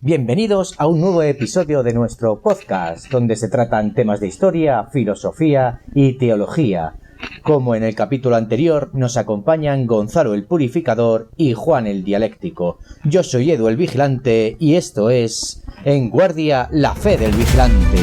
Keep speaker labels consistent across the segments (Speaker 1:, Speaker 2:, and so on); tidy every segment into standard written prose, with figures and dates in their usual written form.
Speaker 1: Bienvenidos a un nuevo episodio de nuestro podcast, donde se tratan temas de historia, filosofía y teología. Como en el capítulo anterior, nos acompañan Gonzalo el Purificador y Juan el Dialéctico. Yo soy Edu el Vigilante y esto es En Guardia, la Fe del Vigilante.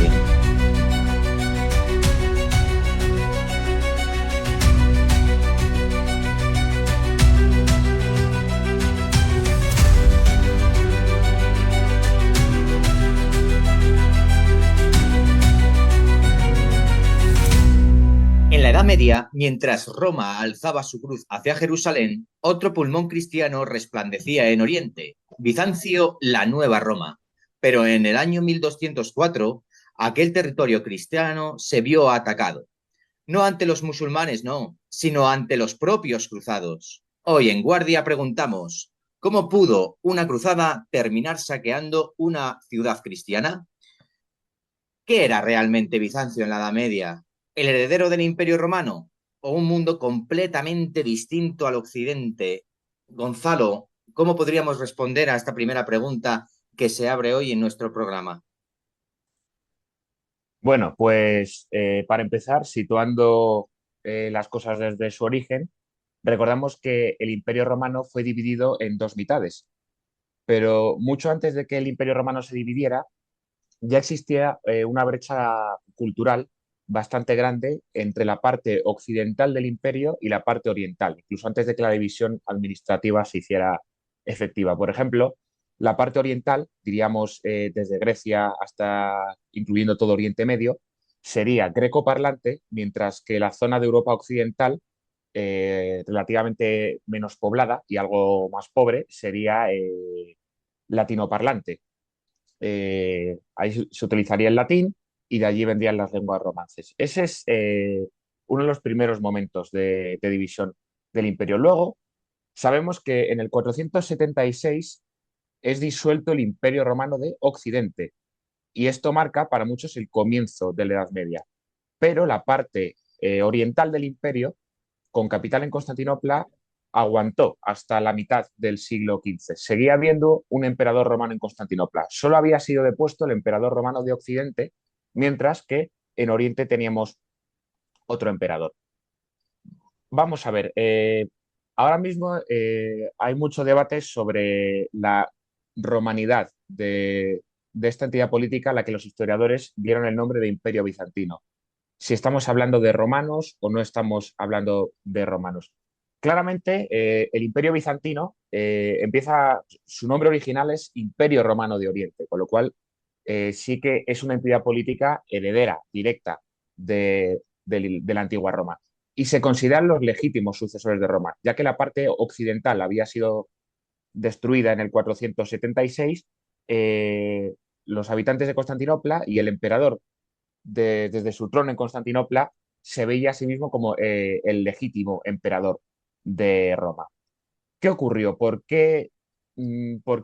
Speaker 1: En la Edad Media, mientras Roma alzaba su cruz hacia Jerusalén, otro pulmón cristiano resplandecía en Oriente, Bizancio, la Nueva Roma. Pero en el año 1204, aquel territorio cristiano se vio atacado. No ante los musulmanes, no, sino ante los propios cruzados. Hoy en Guardia preguntamos, ¿cómo pudo una cruzada terminar saqueando una ciudad cristiana? ¿Qué era realmente Bizancio en la Edad Media? ¿El heredero del Imperio Romano o un mundo completamente distinto al Occidente? Gonzalo, ¿cómo podríamos responder a esta primera pregunta que se abre hoy en nuestro programa?
Speaker 2: Bueno, pues para empezar, situando las cosas desde su origen, recordamos que el Imperio Romano fue dividido en dos mitades, pero mucho antes de que el Imperio Romano se dividiera, ya existía una brecha cultural bastante grande entre la parte occidental del imperio y la parte oriental, incluso antes de que la división administrativa se hiciera efectiva. Por ejemplo, la parte oriental, diríamos desde Grecia hasta incluyendo todo Oriente Medio, sería greco-parlante, mientras que la zona de Europa occidental, relativamente menos poblada y algo más pobre, sería latinoparlante. Ahí se utilizaría el latín y de allí vendrían las lenguas romances. Ese es uno de los primeros momentos de división del imperio. Luego, sabemos que en el 476 es disuelto el Imperio Romano de Occidente y esto marca para muchos el comienzo de la Edad Media. Pero la parte oriental del imperio, con capital en Constantinopla, aguantó hasta la mitad del siglo XV. Seguía habiendo un emperador romano en Constantinopla. Solo había sido depuesto el emperador romano de Occidente, mientras que en Oriente teníamos otro emperador. Vamos a ver, ahora mismo hay mucho debate sobre la romanidad de esta entidad política a la que los historiadores dieron el nombre de Imperio Bizantino, si estamos hablando de romanos o no estamos hablando de romanos. Claramente, el Imperio Bizantino empieza, su nombre original es Imperio Romano de Oriente, con lo cual sí que es una entidad política heredera directa de la antigua Roma. Y se consideran los legítimos sucesores de Roma, ya que la parte occidental había sido destruida en el 476, los habitantes de Constantinopla y el emperador desde su trono en Constantinopla se veía a sí mismo como el legítimo emperador de Roma. ¿Qué ocurrió? ¿Por qué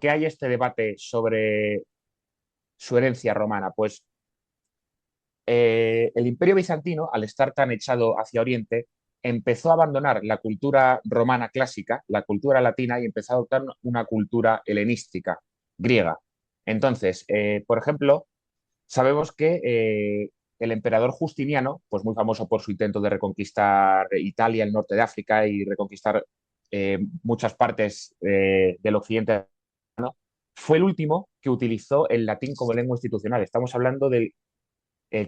Speaker 2: hay este debate sobre su herencia romana? Pues el Imperio Bizantino, al estar tan echado hacia Oriente, empezó a abandonar la cultura romana clásica, la cultura latina, y empezó a adoptar una cultura helenística, griega. Entonces, por ejemplo, sabemos que el emperador Justiniano, pues muy famoso por su intento de reconquistar Italia, el norte de África y reconquistar muchas partes del occidente, ¿no? Fue el último que utilizó el latín como lengua institucional. Estamos hablando del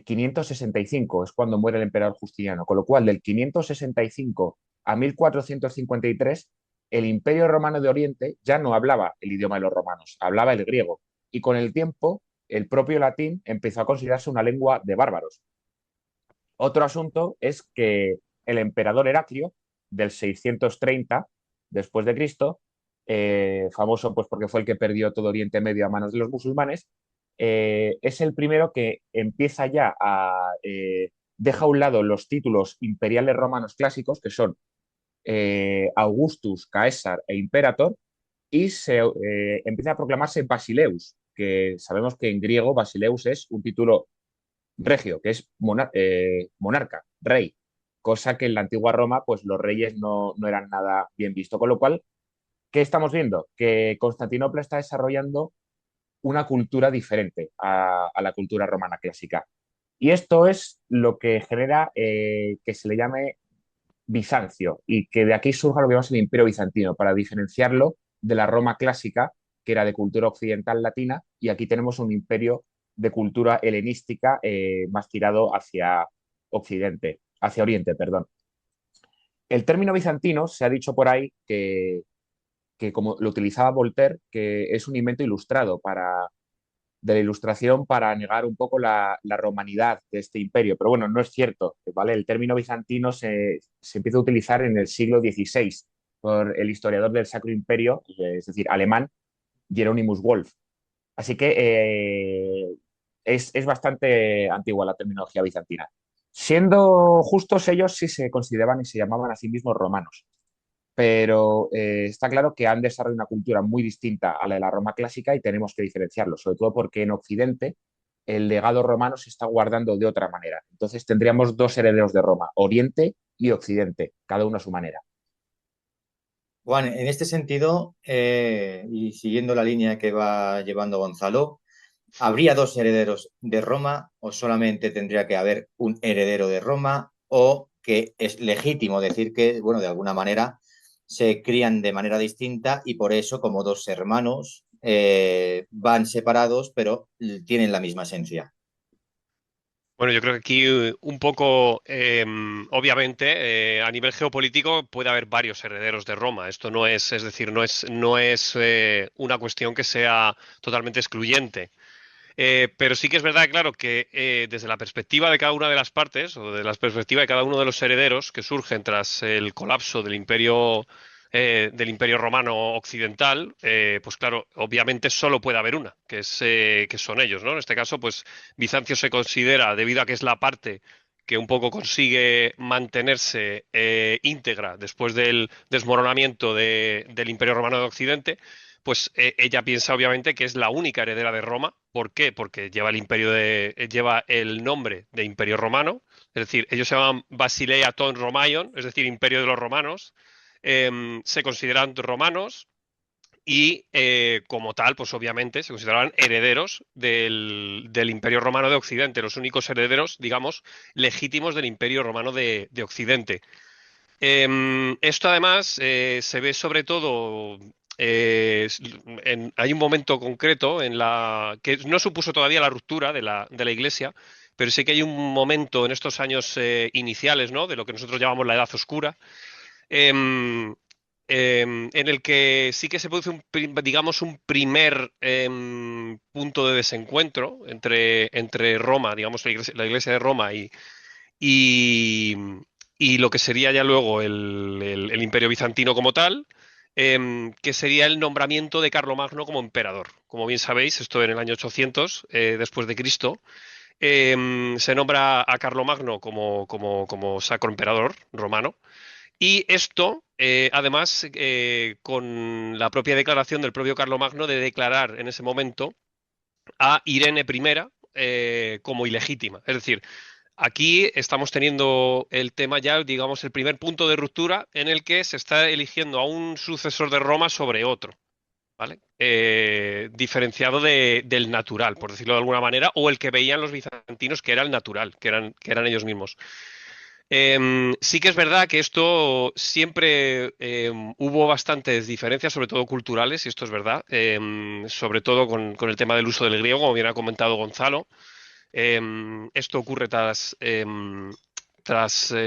Speaker 2: 565, es cuando muere el emperador Justiniano, con lo cual del 565 a 1453 el Imperio Romano de Oriente ya no hablaba el idioma de los romanos, hablaba el griego. Y con el tiempo, el propio latín empezó a considerarse una lengua de bárbaros. Otro asunto es que el emperador Heraclio, del 630 después de Cristo, famoso pues porque fue el que perdió todo Oriente Medio a manos de los musulmanes, es el primero que empieza ya a deja a un lado los títulos imperiales romanos clásicos, que son Augustus, Caesar e Imperator, y se empieza a proclamarse Basileus, que sabemos que en griego Basileus es un título regio, que es monarca, rey, cosa que en la antigua Roma pues los reyes no eran nada bien visto. Con lo cual, ¿qué estamos viendo? Que Constantinopla está desarrollando una cultura diferente a la cultura romana clásica. Y esto es lo que genera que se le llame Bizancio y que de aquí surja lo que llamamos el Imperio Bizantino, para diferenciarlo de la Roma clásica, que era de cultura occidental latina, y aquí tenemos un imperio de cultura helenística más tirado hacia Occidente, hacia Oriente, perdón. El término bizantino se ha dicho por ahí que como lo utilizaba Voltaire, que es un invento ilustrado de la Ilustración para negar un poco la romanidad de este imperio. Pero bueno, no es cierto, ¿vale? El término bizantino se empieza a utilizar en el siglo XVI por el historiador del Sacro Imperio, es decir, alemán, Hieronymus Wolff. Así que es bastante antigua la terminología bizantina. Siendo justos, ellos sí se consideraban y se llamaban a sí mismos romanos, pero está claro que han desarrollado una cultura muy distinta a la de la Roma clásica y tenemos que diferenciarlo, sobre todo porque en Occidente el legado romano se está guardando de otra manera. Entonces tendríamos dos herederos de Roma, Oriente y Occidente, cada uno a su manera.
Speaker 1: Juan, en este sentido, y siguiendo la línea que va llevando Gonzalo, ¿habría dos herederos de Roma o solamente tendría que haber un heredero de Roma o que es legítimo decir que, bueno, de alguna manera se crían de manera distinta y por eso como dos hermanos van separados pero tienen la misma esencia?
Speaker 3: Bueno, yo creo que aquí un poco, obviamente, a nivel geopolítico puede haber varios herederos de Roma. Esto no es decir, no es una cuestión que sea totalmente excluyente. Pero sí que es verdad, claro, que desde la perspectiva de cada una de las partes, o de la perspectiva de cada uno de los herederos que surgen tras el colapso del Imperio Romano Occidental, pues claro, obviamente solo puede haber una, que son ellos, ¿no? En este caso, pues Bizancio se considera, debido a que es la parte que un poco consigue mantenerse íntegra después del desmoronamiento del Imperio Romano de Occidente, pues ella piensa obviamente que es la única heredera de Roma. ¿Por qué? Porque lleva el nombre de Imperio Romano, es decir, ellos se llaman Basileia Ton Romaion, es decir, Imperio de los Romanos. Se consideran romanos y como tal, pues obviamente se consideraban herederos del Imperio Romano de Occidente, los únicos herederos, digamos, legítimos del Imperio Romano de Occidente. Esto además se ve sobre todo, hay un momento concreto en la que no supuso todavía la ruptura de la Iglesia, pero sí que hay un momento en estos años iniciales, ¿no? De lo que nosotros llamamos la Edad Oscura, em, en el que sí que se produce digamos, un primer punto de desencuentro entre Roma, digamos, la iglesia de Roma y, y lo que sería ya luego el Imperio Bizantino como tal, que sería el nombramiento de Carlomagno como emperador. Como bien sabéis, esto en el año 800 después de Cristo, se nombra a Carlomagno como sacro emperador romano. Y esto, además, con la propia declaración del propio Carlomagno de declarar en ese momento a Irene I como ilegítima. Es decir, aquí estamos teniendo el tema ya, digamos, el primer punto de ruptura en el que se está eligiendo a un sucesor de Roma sobre otro, ¿vale? Diferenciado del natural, por decirlo de alguna manera, o el que veían los bizantinos que era el natural, que eran ellos mismos. Sí que es verdad que esto siempre hubo bastantes diferencias, sobre todo culturales, y esto es verdad, sobre todo con el tema del uso del griego, como bien ha comentado Gonzalo. Esto ocurre tras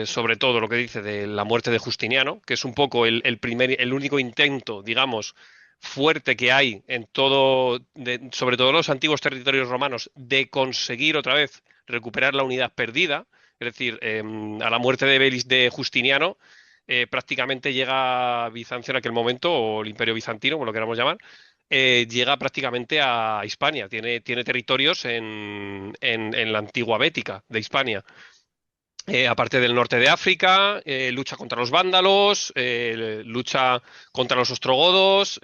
Speaker 3: sobre todo lo que dice de la muerte de Justiniano, que es un poco el único intento, digamos, fuerte que hay en todo, sobre todo los antiguos territorios romanos, de conseguir otra vez recuperar la unidad perdida. Es decir, a la muerte de Justiniano, prácticamente llega Bizancio en aquel momento, o el Imperio Bizantino, como lo queramos llamar, llega prácticamente a Hispania. Tiene territorios en la antigua Bética de Hispania. Aparte del norte de África, lucha contra los vándalos, lucha contra los ostrogodos,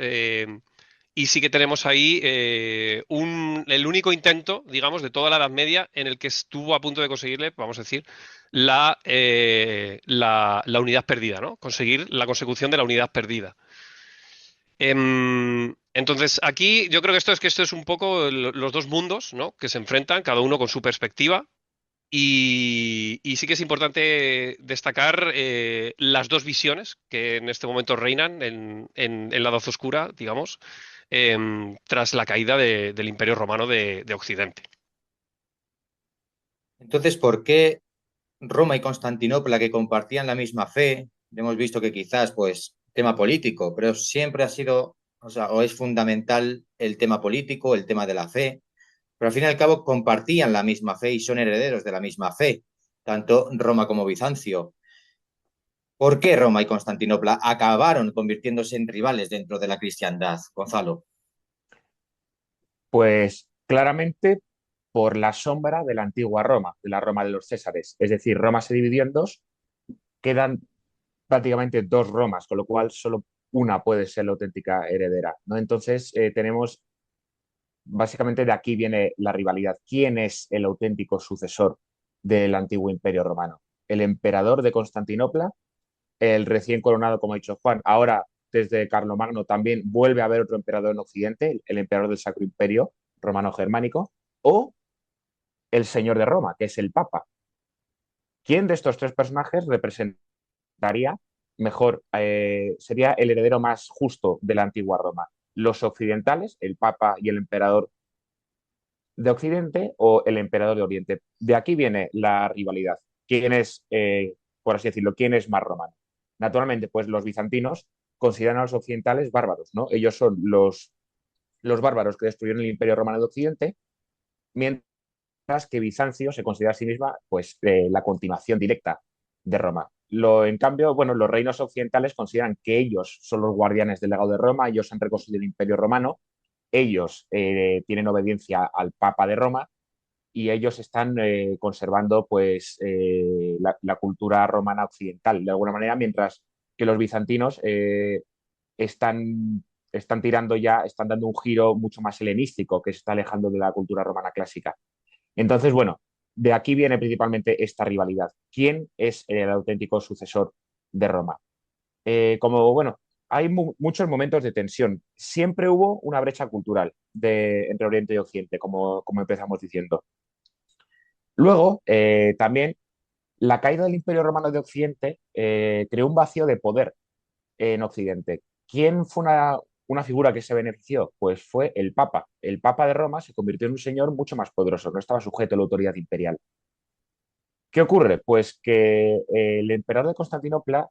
Speaker 3: y sí que tenemos ahí el único intento, digamos, de toda la Edad Media en el que estuvo a punto de conseguirle, vamos a decir, la unidad perdida, ¿no? Conseguir la consecución de la unidad perdida. Entonces, aquí yo creo que esto es un poco los dos mundos, ¿no? Que se enfrentan, cada uno con su perspectiva. Y sí que es importante destacar las dos visiones que en este momento reinan en la Edad Oscura, digamos, tras la caída del Imperio Romano de Occidente.
Speaker 1: Entonces, ¿por qué Roma y Constantinopla, que compartían la misma fe, hemos visto que quizás, pues, tema político, pero siempre ha sido, o sea, o es fundamental el tema político, el tema de la fe, pero al fin y al cabo compartían la misma fe y son herederos de la misma fe, tanto Roma como Bizancio? ¿Por qué Roma y Constantinopla acabaron convirtiéndose en rivales dentro de la cristiandad, Gonzalo?
Speaker 2: Pues claramente por la sombra de la antigua Roma, de la Roma de los Césares. Es decir, Roma se dividió en dos, quedan prácticamente dos Romas, con lo cual solo una puede ser la auténtica heredera, ¿no? Entonces tenemos, básicamente de aquí viene la rivalidad. ¿Quién es el auténtico sucesor del antiguo Imperio Romano? ¿El emperador de Constantinopla, el recién coronado, como ha dicho Juan? Ahora, desde Carlomagno, también vuelve a haber otro emperador en Occidente, el emperador del Sacro Imperio Romano-Germánico, o el señor de Roma, que es el Papa. ¿Quién de estos tres personajes representaría mejor, sería el heredero más justo de la antigua Roma? ¿Los occidentales, el Papa y el emperador de Occidente, o el emperador de Oriente? De aquí viene la rivalidad. ¿Quién es, por así decirlo, quién es más romano? Naturalmente, pues los bizantinos consideran a los occidentales bárbaros, ¿no? Ellos son los bárbaros que destruyeron el Imperio Romano de Occidente, mientras que Bizancio se considera a sí misma pues, la continuación directa de Roma. En cambio, bueno, los reinos occidentales consideran que ellos son los guardianes del legado de Roma, ellos han reconstruido el Imperio Romano, ellos tienen obediencia al Papa de Roma y ellos están conservando pues, la cultura romana occidental de alguna manera, mientras que los bizantinos están, están tirando ya, están dando un giro mucho más helenístico que se está alejando de la cultura romana clásica. Entonces, bueno, de aquí viene principalmente esta rivalidad. ¿Quién es el auténtico sucesor de Roma? Como, bueno, hay muchos momentos de tensión. Siempre hubo una brecha cultural entre Oriente y Occidente, como empezamos diciendo. Luego, también la caída del Imperio Romano de Occidente creó un vacío de poder en Occidente. ¿Quién fue una figura que se benefició? Pues fue el Papa. El Papa de Roma se convirtió en un señor mucho más poderoso, no estaba sujeto a la autoridad imperial. ¿Qué ocurre? Pues que el emperador de Constantinopla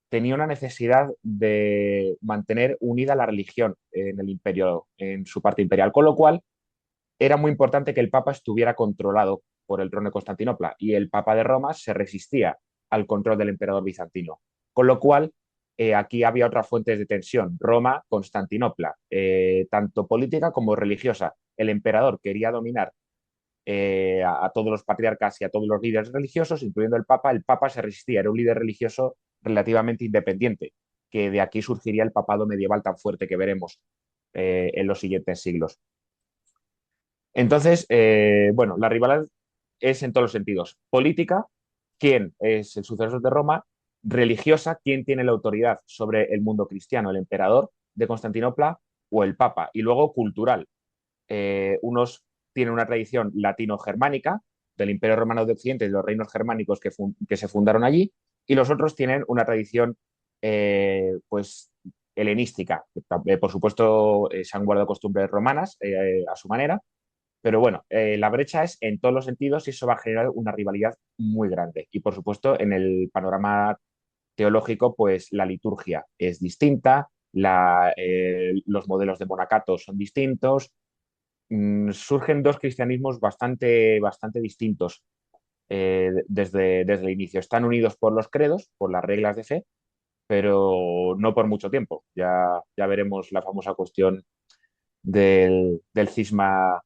Speaker 2: tenía una necesidad de mantener unida la religión en el imperio, en su parte imperial, con lo cual era muy importante que el Papa estuviera controlado por el trono de Constantinopla y el Papa de Roma se resistía al control del emperador bizantino. Con lo cual, aquí había otras fuentes de tensión, Roma, Constantinopla, tanto política como religiosa. El emperador quería dominar a todos los patriarcas y a todos los líderes religiosos, incluyendo el Papa se resistía, era un líder religioso relativamente independiente, que de aquí surgiría el papado medieval tan fuerte que veremos en los siguientes siglos. Entonces, bueno, la rivalidad es en todos los sentidos. Política, ¿quién es el sucesor de Roma? Religiosa, ¿quién tiene la autoridad sobre el mundo cristiano? ¿El emperador de Constantinopla o el Papa? Y luego cultural. Unos tienen una tradición latino-germánica del Imperio Romano de Occidente y de los reinos germánicos que se fundaron allí, y los otros tienen una tradición pues helenística. Por supuesto, se han guardado costumbres romanas a su manera, pero bueno, la brecha es en todos los sentidos y eso va a generar una rivalidad muy grande. Y por supuesto, en el panorama teológico, pues la liturgia es distinta, los modelos de monacato son distintos. Surgen dos cristianismos bastante distintos desde el inicio. Están unidos por los credos, por las reglas de fe, pero no por mucho tiempo. Ya veremos la famosa cuestión del cisma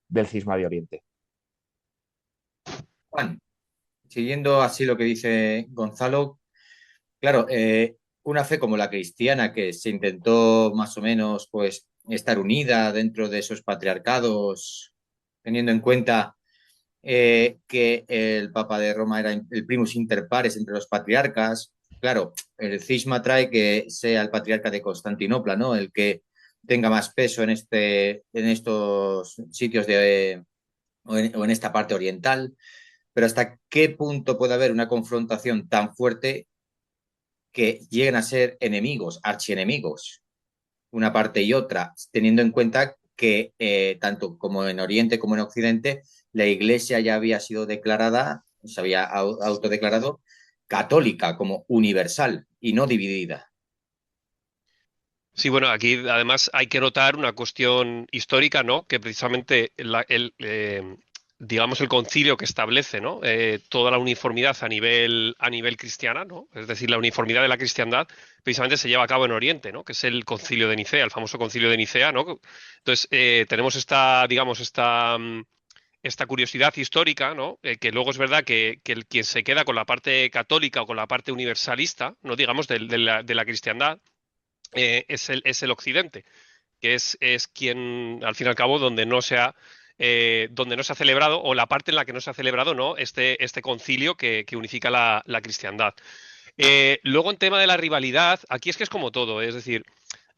Speaker 2: de Oriente.
Speaker 1: Juan, siguiendo así lo que dice Gonzalo, claro, una fe como la cristiana que se intentó más o menos pues estar unida dentro de esos patriarcados, teniendo en cuenta que el Papa de Roma era el primus inter pares entre los patriarcas. Claro, el cisma trae que sea el patriarca de Constantinopla, ¿no? El que tenga más peso en estos sitios o en esta parte oriental, pero hasta qué punto puede haber una confrontación tan fuerte que lleguen a ser enemigos, archienemigos, una parte y otra, teniendo en cuenta que tanto como en Oriente como en Occidente, la Iglesia ya había sido declarada, se había autodeclarado católica como universal y no dividida.
Speaker 3: Sí, bueno, aquí además hay que notar una cuestión histórica, ¿no? Que precisamente digamos, el concilio que establece, ¿no? Toda la uniformidad a nivel cristiana, ¿no? Es decir, la uniformidad de la cristiandad, precisamente se lleva a cabo en Oriente, ¿no? Que es el concilio de Nicea, el famoso concilio de Nicea, ¿no? Entonces, tenemos esta, digamos, esta curiosidad histórica, ¿no? Que luego es verdad que quien se queda con la parte católica o con la parte universalista, no digamos, de la cristiandad, es el Occidente, que es quien, al fin y al cabo, donde no se ha celebrado, o la parte en la que no se ha celebrado, ¿no? Este concilio que unifica la cristiandad. Luego, en tema de la rivalidad, aquí es que es como todo, es decir,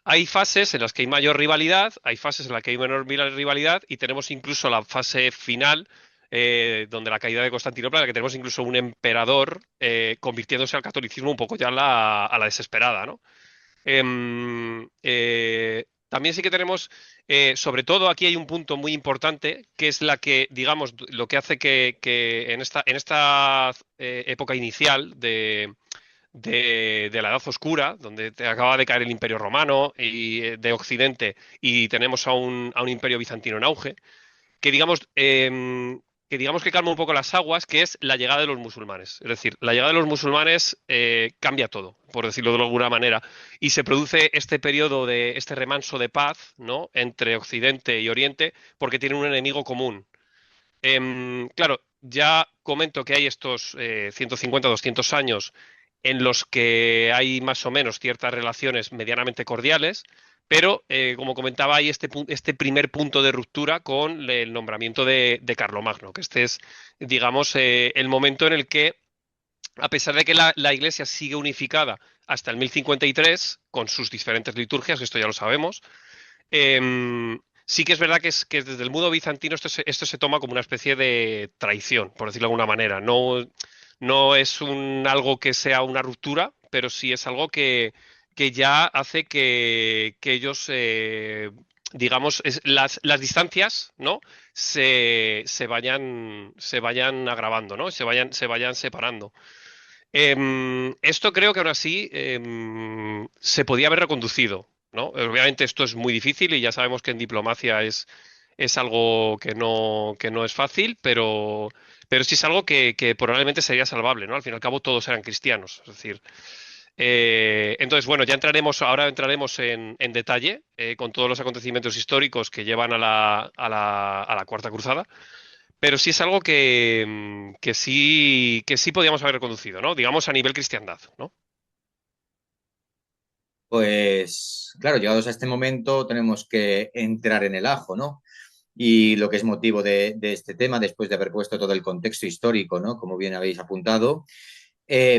Speaker 3: hay fases en las que hay mayor rivalidad, hay fases en las que hay menor rivalidad, y tenemos incluso la fase final, donde la caída de Constantinopla, en la que tenemos incluso un emperador convirtiéndose al catolicismo un poco ya a la desesperada, ¿no? También sí que tenemos, sobre todo aquí hay un punto muy importante, que es la que, digamos, lo que hace que en esta época inicial de la Edad Oscura, donde te acaba de caer el Imperio Romano y de Occidente, y tenemos a un Imperio Bizantino en auge, que digamos, que digamos que calma un poco las aguas, que es la llegada de los musulmanes. Es decir, la llegada de los musulmanes cambia todo, por decirlo de alguna manera, y se produce este periodo de este remanso de paz, ¿no? Entre Occidente y Oriente, porque tienen un enemigo común. Claro, ya comento que hay estos 150, 200 años en los que hay más o menos ciertas relaciones medianamente cordiales, pero como comentaba, hay este primer punto de ruptura con el nombramiento de Carlomagno, que este es, digamos, el momento en el que, a pesar de que la Iglesia sigue unificada hasta el 1053, con sus diferentes liturgias, que esto ya lo sabemos, sí que es verdad que desde el mundo bizantino esto se toma como una especie de traición, por decirlo de alguna manera. No, no es algo que sea una ruptura, pero sí es algo que ya hace que ellos, digamos, las distancias, ¿no? Se vayan agravando, ¿no? Se vayan separando. Esto creo que aún así se podía haber reconducido, ¿no? Obviamente esto es muy difícil y ya sabemos que en diplomacia es algo que no es fácil, pero sí es algo que probablemente sería salvable, ¿no? Al fin y al cabo todos eran cristianos, es decir. Entonces, bueno, ahora entraremos en detalle con todos los acontecimientos históricos que llevan a la Cuarta Cruzada. Pero sí es algo que sí podíamos haber reconducido, ¿no? Digamos a nivel cristiandad, ¿no?
Speaker 1: Pues claro, llegados a este momento tenemos que entrar en el ajo, ¿no? Y lo que es motivo de este tema, después de haber puesto todo el contexto histórico, ¿no? Como bien habéis apuntado,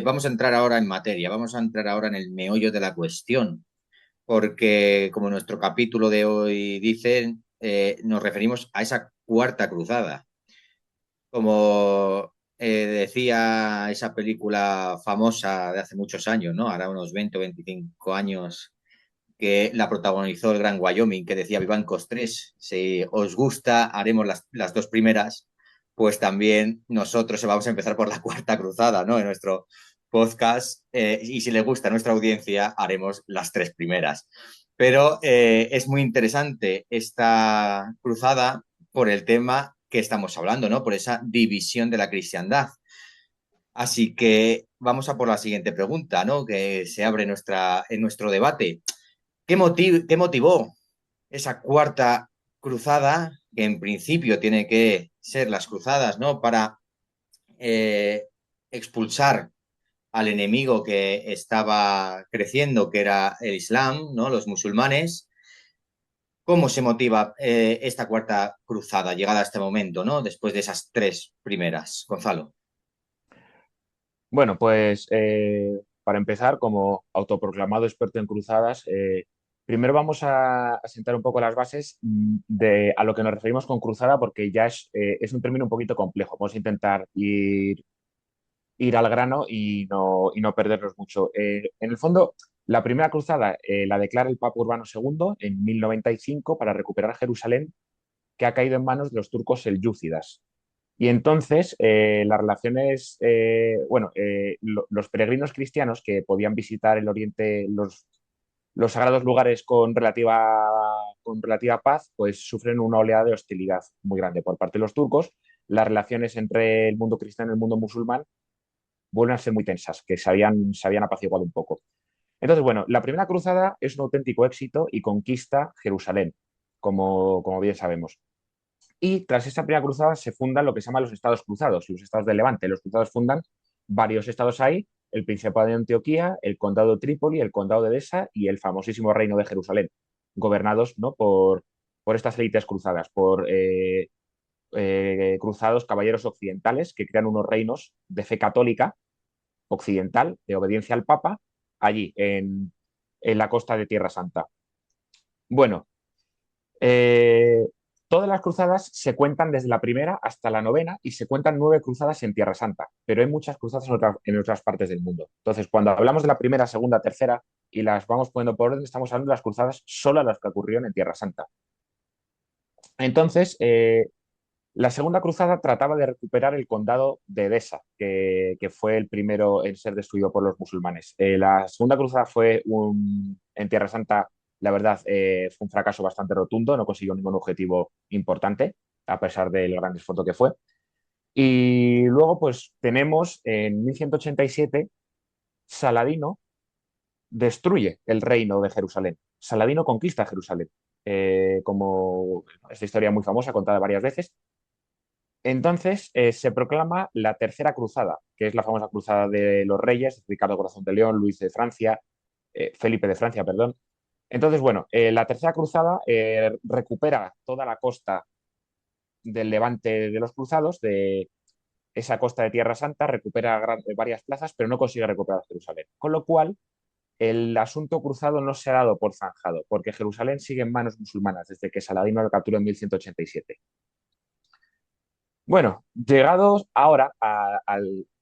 Speaker 1: vamos a entrar ahora en materia, vamos a entrar ahora en el meollo de la cuestión, porque como nuestro capítulo de hoy dice, nos referimos a esa cuarta cruzada. Como decía esa película famosa de hace muchos años, ¿no? Ahora unos 20 o 25 años, que la protagonizó el Gran Wyoming, que decía Vivancos 3. Si os gusta, haremos las dos primeras, pues también nosotros vamos a empezar por la cuarta cruzada, ¿no? En nuestro podcast, y si le gusta a nuestra audiencia, haremos las tres primeras. Pero es muy interesante esta cruzada por el tema que estamos hablando, ¿no? Por esa división de la cristiandad. Así que vamos a por la siguiente pregunta, ¿no? Que se abre en nuestro debate. ¿Qué motivó esa cuarta cruzada, que en principio tiene que ser las cruzadas, ¿no? Para eh, expulsar al enemigo que estaba creciendo, que era el Islam, ¿no? Los musulmanes. ¿Cómo se motiva esta cuarta cruzada llegada a este momento, ¿no? Después de esas tres primeras, Gonzalo.
Speaker 2: Bueno, pues para empezar, como autoproclamado experto en cruzadas, Primero vamos a sentar un poco las bases de a lo que nos referimos con cruzada, porque ya es un término un poquito complejo. Vamos a intentar ir al grano y no perdernos mucho. En el fondo, la primera cruzada la declara el Papa Urbano II en 1095 para recuperar Jerusalén, que ha caído en manos de los turcos selyúcidas. Y entonces las relaciones, los peregrinos cristianos que podían visitar el Oriente, los sagrados lugares con relativa paz, pues sufren una oleada de hostilidad muy grande por parte de los turcos. Las relaciones entre el mundo cristiano y el mundo musulmán vuelven a ser muy tensas, que se habían apaciguado un poco. Entonces, bueno, la primera cruzada es un auténtico éxito y conquista Jerusalén, como bien sabemos. Y tras esta primera cruzada se fundan lo que se llaman los estados cruzados, los estados de Levante. Los cruzados fundan varios estados ahí, el Principado de Antioquía, el Condado de Trípoli, el Condado de Edesa y el famosísimo Reino de Jerusalén, gobernados, ¿no?, por estas élites cruzadas, por cruzados caballeros occidentales que crean unos reinos de fe católica occidental, de obediencia al Papa, allí, en la costa de Tierra Santa. Bueno, eh, todas las cruzadas se cuentan desde la primera hasta la novena y se cuentan 9 cruzadas en Tierra Santa, pero hay muchas cruzadas en otras partes del mundo. Entonces, cuando hablamos de la primera, segunda, tercera y las vamos poniendo por orden, estamos hablando de las cruzadas solo las que ocurrieron en Tierra Santa. Entonces, la segunda cruzada trataba de recuperar el condado de Edesa, que fue el primero en ser destruido por los musulmanes. La segunda cruzada en Tierra Santa, la verdad, fue un fracaso bastante rotundo, no consiguió ningún objetivo importante, a pesar del gran esfuerzo que fue. Y luego, pues tenemos en 1187, Saladino destruye el reino de Jerusalén. Saladino conquista Jerusalén, como esta historia muy famosa, contada varias veces. Entonces se proclama la Tercera Cruzada, que es la famosa Cruzada de los Reyes, Ricardo Corazón de León, Luis de Francia, Felipe de Francia, perdón. Entonces, bueno, la Tercera Cruzada recupera toda la costa del levante de los cruzados, de esa costa de Tierra Santa, recupera varias plazas, pero no consigue recuperar Jerusalén. Con lo cual, el asunto cruzado no se ha dado por zanjado, porque Jerusalén sigue en manos musulmanas desde que Saladino lo capturó en 1187. Bueno, llegados ahora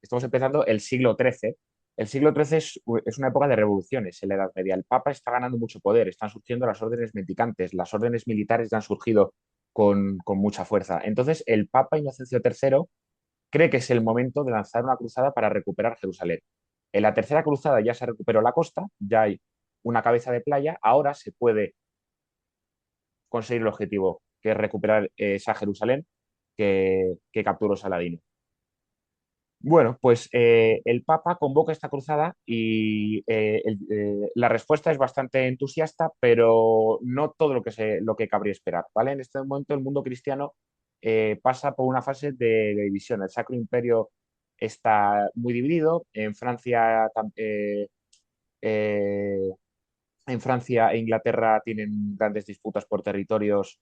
Speaker 2: estamos empezando el siglo XIII. El siglo XIII es una época de revoluciones en la Edad Media. El Papa está ganando mucho poder, están surgiendo las órdenes mendicantes, las órdenes militares ya han surgido con mucha fuerza. Entonces, el Papa Inocencio III cree que es el momento de lanzar una cruzada para recuperar Jerusalén. En la tercera cruzada ya se recuperó la costa, ya hay una cabeza de playa, ahora se puede conseguir el objetivo, que es recuperar esa Jerusalén que capturó Saladino. Bueno, pues el Papa convoca esta cruzada y la respuesta es bastante entusiasta, pero no todo lo que cabría esperar, ¿vale? En este momento el mundo cristiano pasa por una fase de división. El Sacro Imperio está muy dividido. Eh, en Francia e Inglaterra tienen grandes disputas por territorios,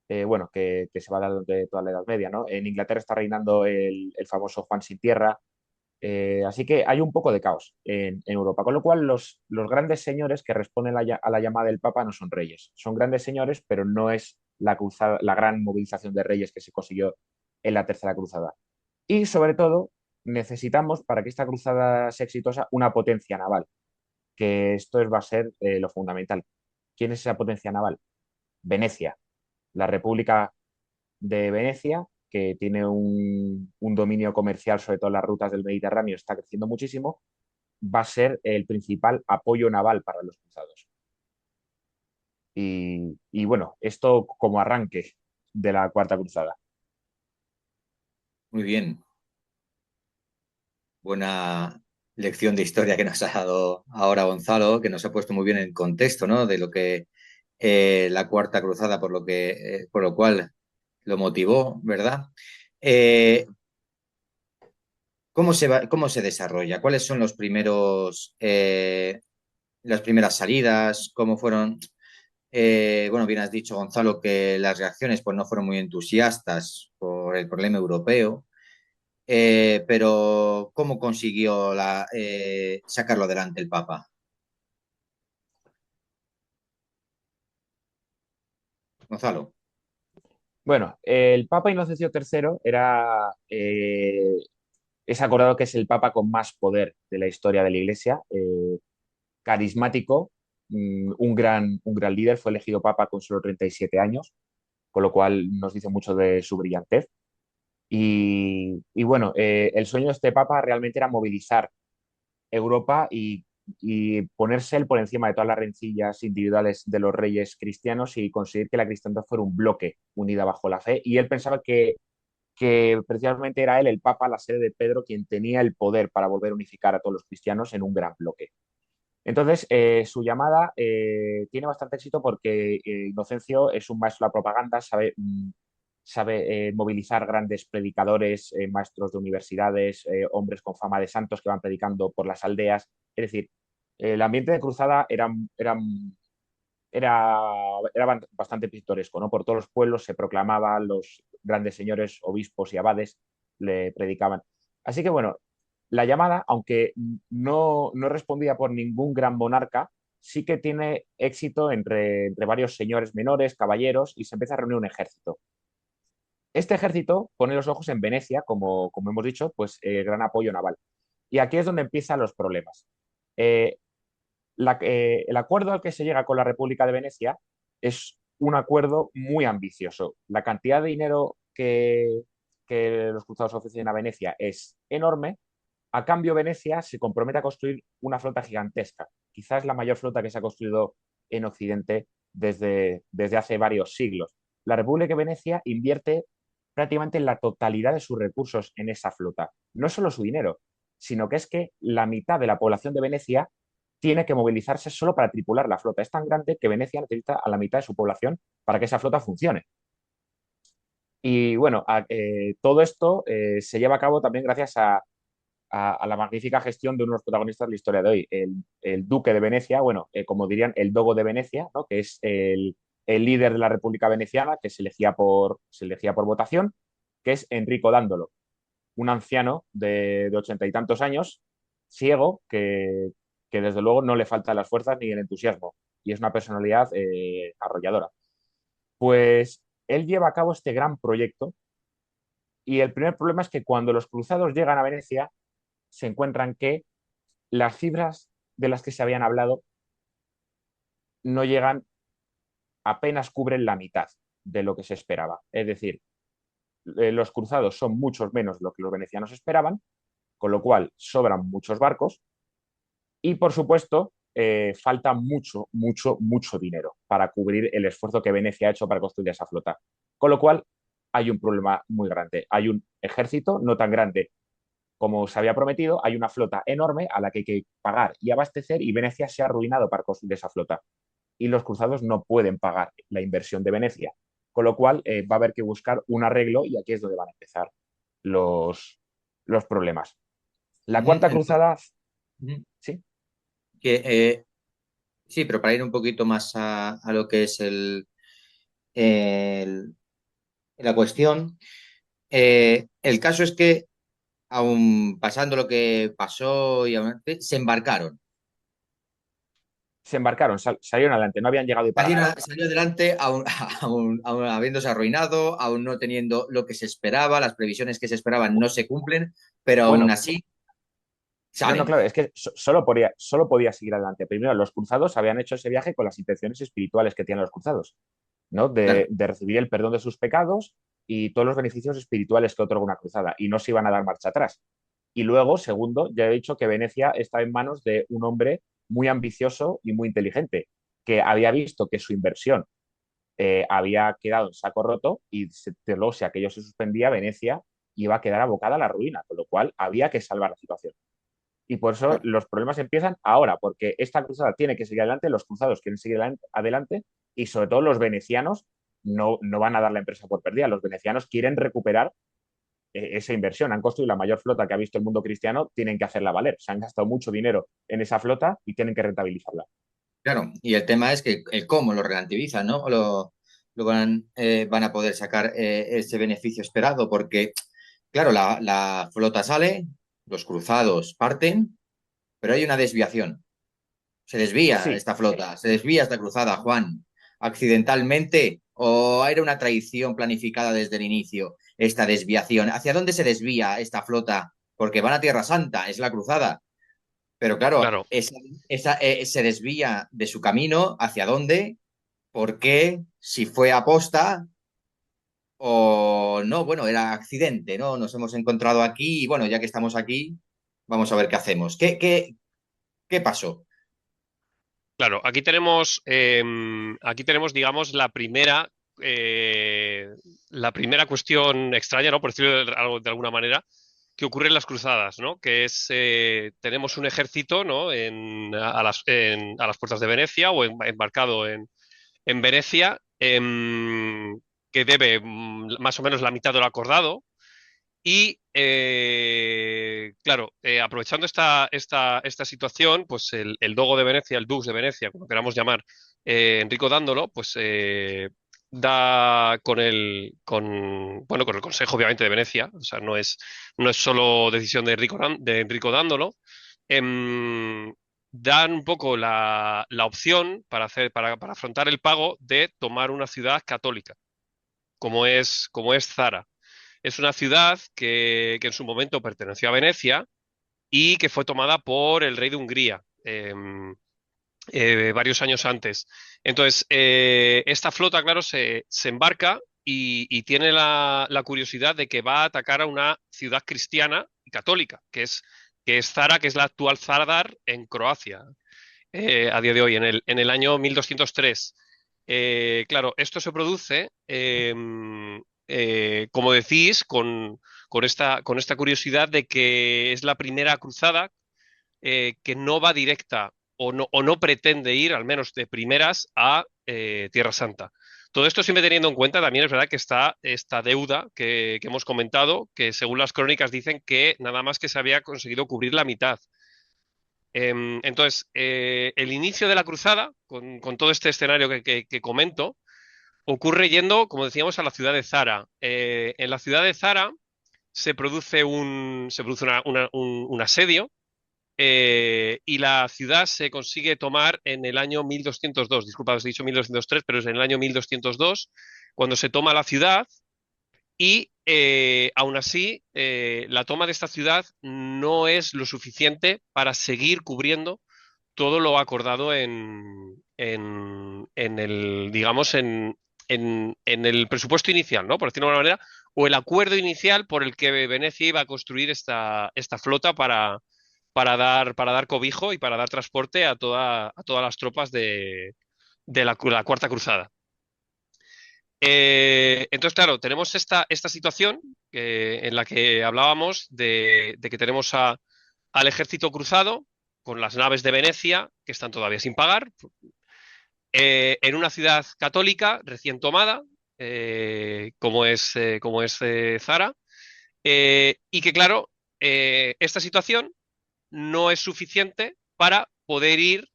Speaker 2: que se va a dar de toda la Edad Media, ¿no? En Inglaterra está reinando el famoso Juan sin tierra, así que hay un poco de caos en Europa, con lo cual los grandes señores que responden a la llamada del Papa no son reyes, son grandes señores, pero no es la gran movilización de reyes que se consiguió en la Tercera Cruzada. Y sobre todo, necesitamos, para que esta cruzada sea exitosa, una potencia naval, que va a ser lo fundamental. ¿Quién es esa potencia naval? Venecia, la República de Venecia, que tiene un dominio comercial sobre todo en las rutas del Mediterráneo, está creciendo muchísimo, va a ser el principal apoyo naval para los cruzados. Y bueno, esto como arranque de la Cuarta Cruzada.
Speaker 1: Muy bien. Buena lección de historia que nos ha dado ahora Gonzalo, que nos ha puesto muy bien en contexto, ¿no? De lo que la Cuarta Cruzada, por lo cual lo motivó, ¿verdad? Eh, cómo se desarrolla? ¿Cuáles son las primeras salidas? ¿Cómo fueron? Bueno, bien has dicho, Gonzalo, que las reacciones pues, no fueron muy entusiastas por el problema europeo, pero ¿cómo consiguió sacarlo adelante el Papa? Gonzalo.
Speaker 2: Bueno, el Papa Inocencio III es acordado que es el Papa con más poder de la historia de la Iglesia, carismático, un gran líder, fue elegido Papa con solo 37 años, con lo cual nos dice mucho de su brillantez. Y bueno, el sueño de este Papa realmente era movilizar Europa y ponerse él por encima de todas las rencillas individuales de los reyes cristianos y conseguir que la cristiandad fuera un bloque unida bajo la fe. Y él pensaba que precisamente era él, el Papa, la sede de Pedro, quien tenía el poder para volver a unificar a todos los cristianos en un gran bloque. Entonces, su llamada tiene bastante éxito porque Inocencio es un maestro de la propaganda, sabe movilizar grandes predicadores, maestros de universidades, hombres con fama de santos que van predicando por las aldeas. Es decir, el ambiente de cruzada era, era bastante pintoresco, ¿no? Por todos los pueblos se proclamaban, los grandes señores, obispos y abades le predicaban. Así que bueno, la llamada, aunque no respondía por ningún gran monarca, sí que tiene éxito entre varios señores menores, caballeros, y se empieza a reunir un ejército. Este ejército pone los ojos en Venecia, como hemos dicho, pues gran apoyo naval. Y aquí es donde empiezan los problemas. Eh, el acuerdo al que se llega con la República de Venecia es un acuerdo muy ambicioso. La cantidad de dinero que los cruzados ofrecen a Venecia es enorme. A cambio, Venecia se compromete a construir una flota gigantesca, quizás la mayor flota que se ha construido en Occidente desde hace varios siglos. La República de Venecia invierte prácticamente la totalidad de sus recursos en esa flota. No solo su dinero, sino que es que la mitad de la población de Venecia tiene que movilizarse solo para tripular la flota. Es tan grande que Venecia necesita a la mitad de su población para que esa flota funcione. Y bueno, todo esto se lleva a cabo también gracias a la magnífica gestión de uno de los protagonistas de la historia de hoy, el duque de Venecia, bueno, como dirían, el dogo de Venecia, ¿no? Que es el líder de la República Veneciana, que se elegía por votación, que es Enrico Dándolo, un anciano de 80 y tantos años, ciego, que desde luego no le faltan las fuerzas ni el entusiasmo, y es una personalidad arrolladora. Pues él lleva a cabo este gran proyecto y el primer problema es que cuando los cruzados llegan a Venecia se encuentran que las cifras de las que se habían hablado no llegan, apenas cubren la mitad de lo que se esperaba. Es decir, los cruzados son muchos menos de lo que los venecianos esperaban, con lo cual sobran muchos barcos y, por supuesto, falta mucho, mucho, mucho dinero para cubrir el esfuerzo que Venecia ha hecho para construir esa flota. Con lo cual, hay un problema muy grande. Hay un ejército no tan grande como se había prometido, hay una flota enorme a la que hay que pagar y abastecer y Venecia se ha arruinado para construir esa flota. Y los cruzados no pueden pagar la inversión de Venecia. Con lo cual va a haber que buscar un arreglo y aquí es donde van a empezar los problemas. La
Speaker 1: Ujú.
Speaker 2: cuarta cruzada,
Speaker 1: Ujú.
Speaker 2: sí,
Speaker 1: Que, sí, pero para ir un poquito más a lo que es el- la cuestión, el caso es que, aun pasando lo que pasó y aún antes, se embarcaron.
Speaker 2: se embarcaron, salieron adelante, no habían llegado y para nada.
Speaker 1: Salió adelante aún habiéndose arruinado, aún no teniendo lo que se esperaba, las previsiones que se esperaban no se cumplen, pero aún
Speaker 2: Bueno,
Speaker 1: así
Speaker 2: no,
Speaker 1: salen.
Speaker 2: claro, es que solo podía seguir adelante. Primero, los cruzados habían hecho ese viaje con las intenciones espirituales que tienen los cruzados, ¿no?
Speaker 1: Claro,
Speaker 2: De recibir el perdón de sus pecados y todos los beneficios espirituales que otorga una cruzada, y no se iban a dar marcha atrás. Y luego, segundo, ya he dicho que Venecia está en manos de un hombre muy ambicioso y muy inteligente, que había visto que su inversión había quedado en saco roto y luego, si aquello se suspendía, Venecia iba a quedar abocada a la ruina, con lo cual había que salvar la situación. Y por eso
Speaker 1: claro.
Speaker 2: los problemas empiezan ahora, porque esta cruzada tiene que seguir adelante, los cruzados quieren seguir adelante y sobre todo los venecianos no van a dar la empresa por perdida. Los venecianos quieren recuperar esa inversión. Han construido la mayor flota que ha visto el mundo cristiano, tienen que hacerla valer. Se han gastado mucho dinero en esa flota y tienen que rentabilizarla.
Speaker 1: Claro, y el tema es que el cómo lo relativizan, ¿no? Lo van a poder sacar ese beneficio esperado, porque, claro, la flota sale, los cruzados parten, pero hay una desviación. Se desvía
Speaker 2: Sí,
Speaker 1: esta flota, se desvía esta cruzada, Juan, accidentalmente ¿O era una traición planificada desde el inicio, esta desviación? ¿Hacia dónde se desvía esta flota? Porque van a Tierra Santa, es la cruzada. Pero claro,
Speaker 3: Claro,
Speaker 1: se desvía de su camino. ¿Hacia dónde? ¿Por qué? Si fue aposta o no. Bueno, era accidente, ¿no? Nos hemos encontrado aquí y bueno, ya que estamos aquí, vamos a ver qué hacemos. ¿Qué pasó?
Speaker 3: claro. Aquí tenemos, digamos, eh, la primera cuestión extraña, ¿no? Por decirlo de alguna manera, que ocurre en las cruzadas, ¿no? Que es, tenemos un ejército, ¿no? A las puertas de Venecia o embarcado en Venecia, que debe más o menos la mitad de lo acordado. Y claro, aprovechando esta situación, pues el Dogo de Venecia, el Dux de Venecia, como queramos llamar, Enrico Dándolo, pues da bueno, con el Consejo, obviamente, de Venecia, o sea, no es solo decisión de Enrico Dándolo, em, dan un poco la opción para afrontar el pago de tomar una ciudad católica, como es Zara. Es una ciudad que en su momento perteneció a Venecia y que fue tomada por el rey de Hungría varios años antes. Entonces, esta flota, claro, se embarca y tiene la curiosidad de que va a atacar a una ciudad cristiana y católica, que es Zara, que es la actual Zadar en Croacia, a día de hoy, en el año 1203. Claro, esto se produce, como decís, con esta curiosidad de que es la primera cruzada que no va directa o no pretende ir, al menos de primeras, a Tierra Santa. Todo esto siempre teniendo en cuenta, también es verdad que está esta deuda que hemos comentado, que según las crónicas dicen que nada más que se había conseguido cubrir la mitad. Entonces, el inicio de la cruzada, con todo este escenario que comento, ocurre yendo, como decíamos, a la ciudad de Zara. En la ciudad de Zara se produce un asedio y la ciudad se consigue tomar en el año 1202. Disculpa, os he dicho 1203, pero es en el año 1202 cuando se toma la ciudad y aún así la toma de esta ciudad no es lo suficiente para seguir cubriendo todo lo acordado en el, digamos, en el presupuesto inicial, ¿no? Por decirlo de alguna manera, o el acuerdo inicial por el que Venecia iba a construir esta flota para dar cobijo y para dar transporte a todas las tropas de la Cuarta Cruzada. Entonces, claro, tenemos esta situación en la que hablábamos de que tenemos al ejército cruzado con las naves de Venecia que están todavía sin pagar, en una ciudad católica recién tomada, como es Zara, y que, claro, esta situación no es suficiente para poder ir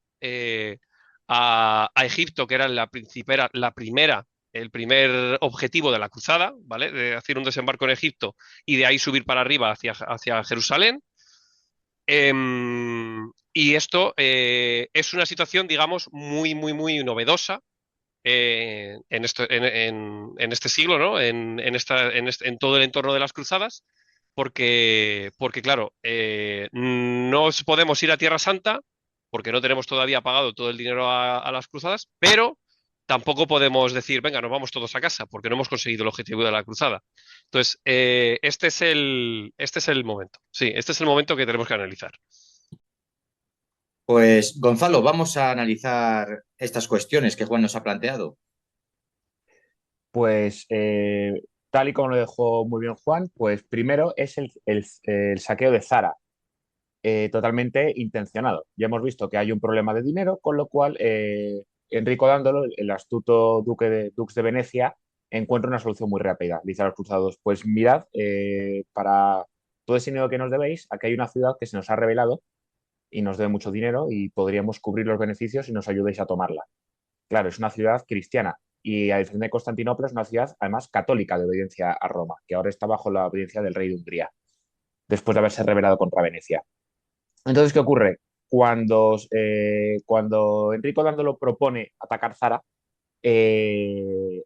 Speaker 3: a Egipto, que era la primera, el primer objetivo de la cruzada, ¿vale? De hacer un desembarco en Egipto y de ahí subir para arriba hacia Jerusalén. Y esto es una situación, digamos, muy novedosa en este siglo, ¿no? En todo el entorno de las cruzadas, porque claro, no podemos ir a Tierra Santa porque no tenemos todavía pagado todo el dinero a las cruzadas, pero tampoco podemos decir, venga, nos vamos todos a casa porque no hemos conseguido el objetivo de la cruzada. Entonces, este es el momento. Sí, este es el momento que tenemos que analizar.
Speaker 1: Pues Gonzalo, vamos a analizar estas cuestiones que Juan nos ha planteado.
Speaker 2: Pues tal y como lo dejó muy bien Juan, pues primero es el saqueo de Zara, totalmente intencionado. Ya hemos visto que hay un problema de dinero, con lo cual Enrico Dándolo, el astuto Dux de Venecia, encuentra una solución muy rápida. Dice a los cruzados, pues mirad, para todo ese dinero que nos debéis, aquí hay una ciudad que se nos ha revelado y nos debe mucho dinero y podríamos cubrir los beneficios si nos ayudáis a tomarla. Claro, es una ciudad cristiana y a diferencia de Constantinopla es una ciudad además católica de obediencia a Roma, que ahora está bajo la obediencia del rey de Hungría, después de haberse rebelado contra Venecia. Entonces, ¿qué ocurre? Cuando Enrico Dándolo propone atacar Zara, eh,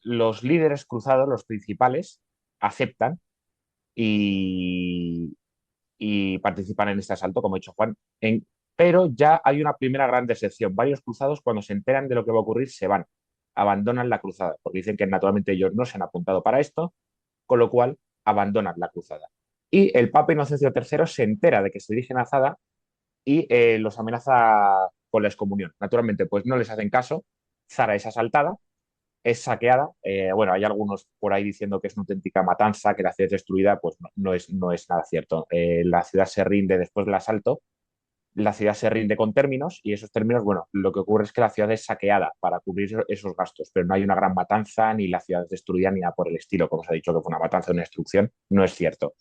Speaker 2: los líderes cruzados, los principales, aceptan y, y participan en este asalto, como ha dicho Juan. Pero ya hay una primera gran decepción. Varios cruzados, cuando se enteran de lo que va a ocurrir, se van, abandonan la cruzada, porque dicen que naturalmente ellos no se han apuntado para esto, con lo cual abandonan la cruzada. Y el Papa Inocencio III se entera de que se dirigen a Azada y los amenaza con la excomunión. Naturalmente, pues no les hacen caso. Zara es asaltada, es saqueada. Bueno, hay algunos por ahí diciendo que es una auténtica matanza, que la ciudad es destruida, pues no es nada cierto. La ciudad se rinde después del asalto, la ciudad se rinde con términos y esos términos, bueno, lo que ocurre es que la ciudad es saqueada para cubrir esos gastos, pero no hay una gran matanza, ni la ciudad es destruida, ni nada por el estilo, como se ha dicho que fue una matanza o una destrucción, no es cierto.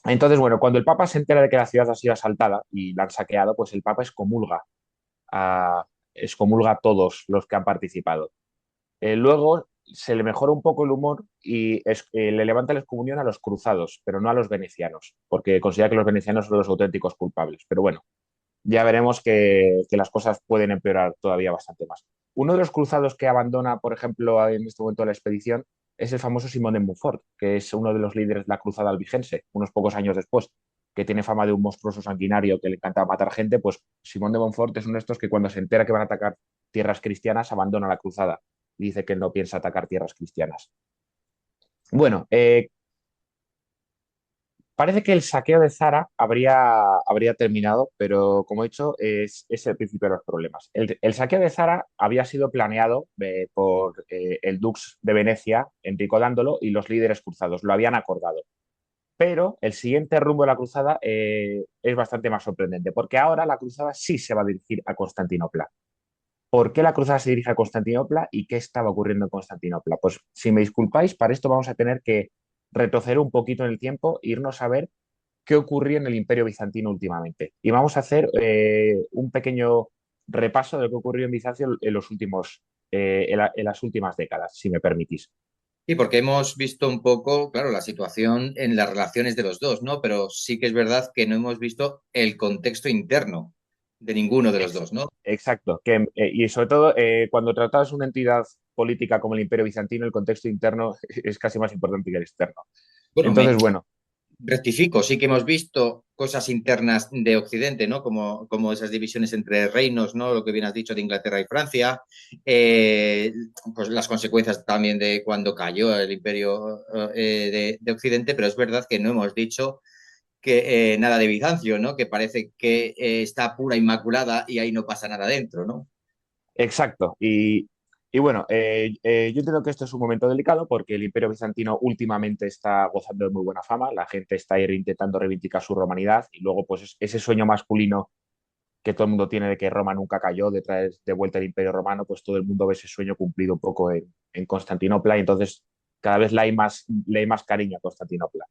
Speaker 2: Entonces, bueno, cuando el Papa se entera de que la ciudad ha sido asaltada y la han saqueado, pues el Papa a, excomulga a todos los que han participado. Luego se le mejora un poco el humor y le levanta la excomunión a los cruzados, pero no a los venecianos, porque considera que los venecianos son los auténticos culpables. Pero bueno, ya veremos que las cosas pueden empeorar todavía bastante más. Uno de los cruzados que abandona, por ejemplo, en este momento la expedición, es el famoso Simón de Montfort, que es uno de los líderes de la cruzada albigense, unos pocos años después, que tiene fama de un monstruoso sanguinario que le encanta matar gente. Pues Simón de Montfort es uno de estos que cuando se entera que van a atacar tierras cristianas, abandona la cruzada y dice que no piensa atacar tierras cristianas. Bueno, parece que el saqueo de Zara habría terminado, pero como he dicho, es el principio de los problemas. El saqueo de Zara había sido planeado por el dux de Venecia, Enrico Dándolo, y los líderes cruzados. Lo habían acordado. Pero el siguiente rumbo de la cruzada es bastante más sorprendente, porque ahora la cruzada sí se va a dirigir a Constantinopla. ¿Por qué la cruzada se dirige a Constantinopla y qué estaba ocurriendo en Constantinopla? Pues si me disculpáis, para esto vamos a tener que retroceder un poquito en el tiempo e irnos a ver qué ocurrió en el Imperio Bizantino últimamente. Y vamos a hacer un pequeño repaso de lo que ocurrió en Bizancio en en las últimas décadas, si me permitís.
Speaker 1: Y porque hemos visto un poco, claro, la situación en las relaciones de los dos, ¿no? Pero sí que es verdad que no hemos visto el contexto interno de ninguno de los dos, ¿no?
Speaker 2: Exacto. Y sobre todo, cuando tratas una entidad política como el Imperio Bizantino, el contexto interno es casi más importante que el externo.
Speaker 1: Bueno,
Speaker 2: Entonces,
Speaker 1: me
Speaker 2: bueno,
Speaker 1: rectifico, sí que hemos visto cosas internas de Occidente, ¿no? Como esas divisiones entre reinos, ¿no? Lo que bien has dicho de Inglaterra y Francia, eh, pues las consecuencias también de cuando cayó el imperio de Occidente, pero es verdad que no hemos dicho que nada de Bizancio, ¿no? Que parece que está pura inmaculada y ahí no pasa nada dentro, ¿no?
Speaker 2: exacto. Y bueno, yo entiendo que esto es un momento delicado porque el Imperio Bizantino últimamente está gozando de muy buena fama, la gente está intentando reivindicar su romanidad y luego pues ese sueño masculino que todo el mundo tiene de que Roma nunca cayó, de traer de vuelta el Imperio Romano, pues todo el mundo ve ese sueño cumplido un poco en Constantinopla y entonces cada vez le hay más cariño a Constantinopla.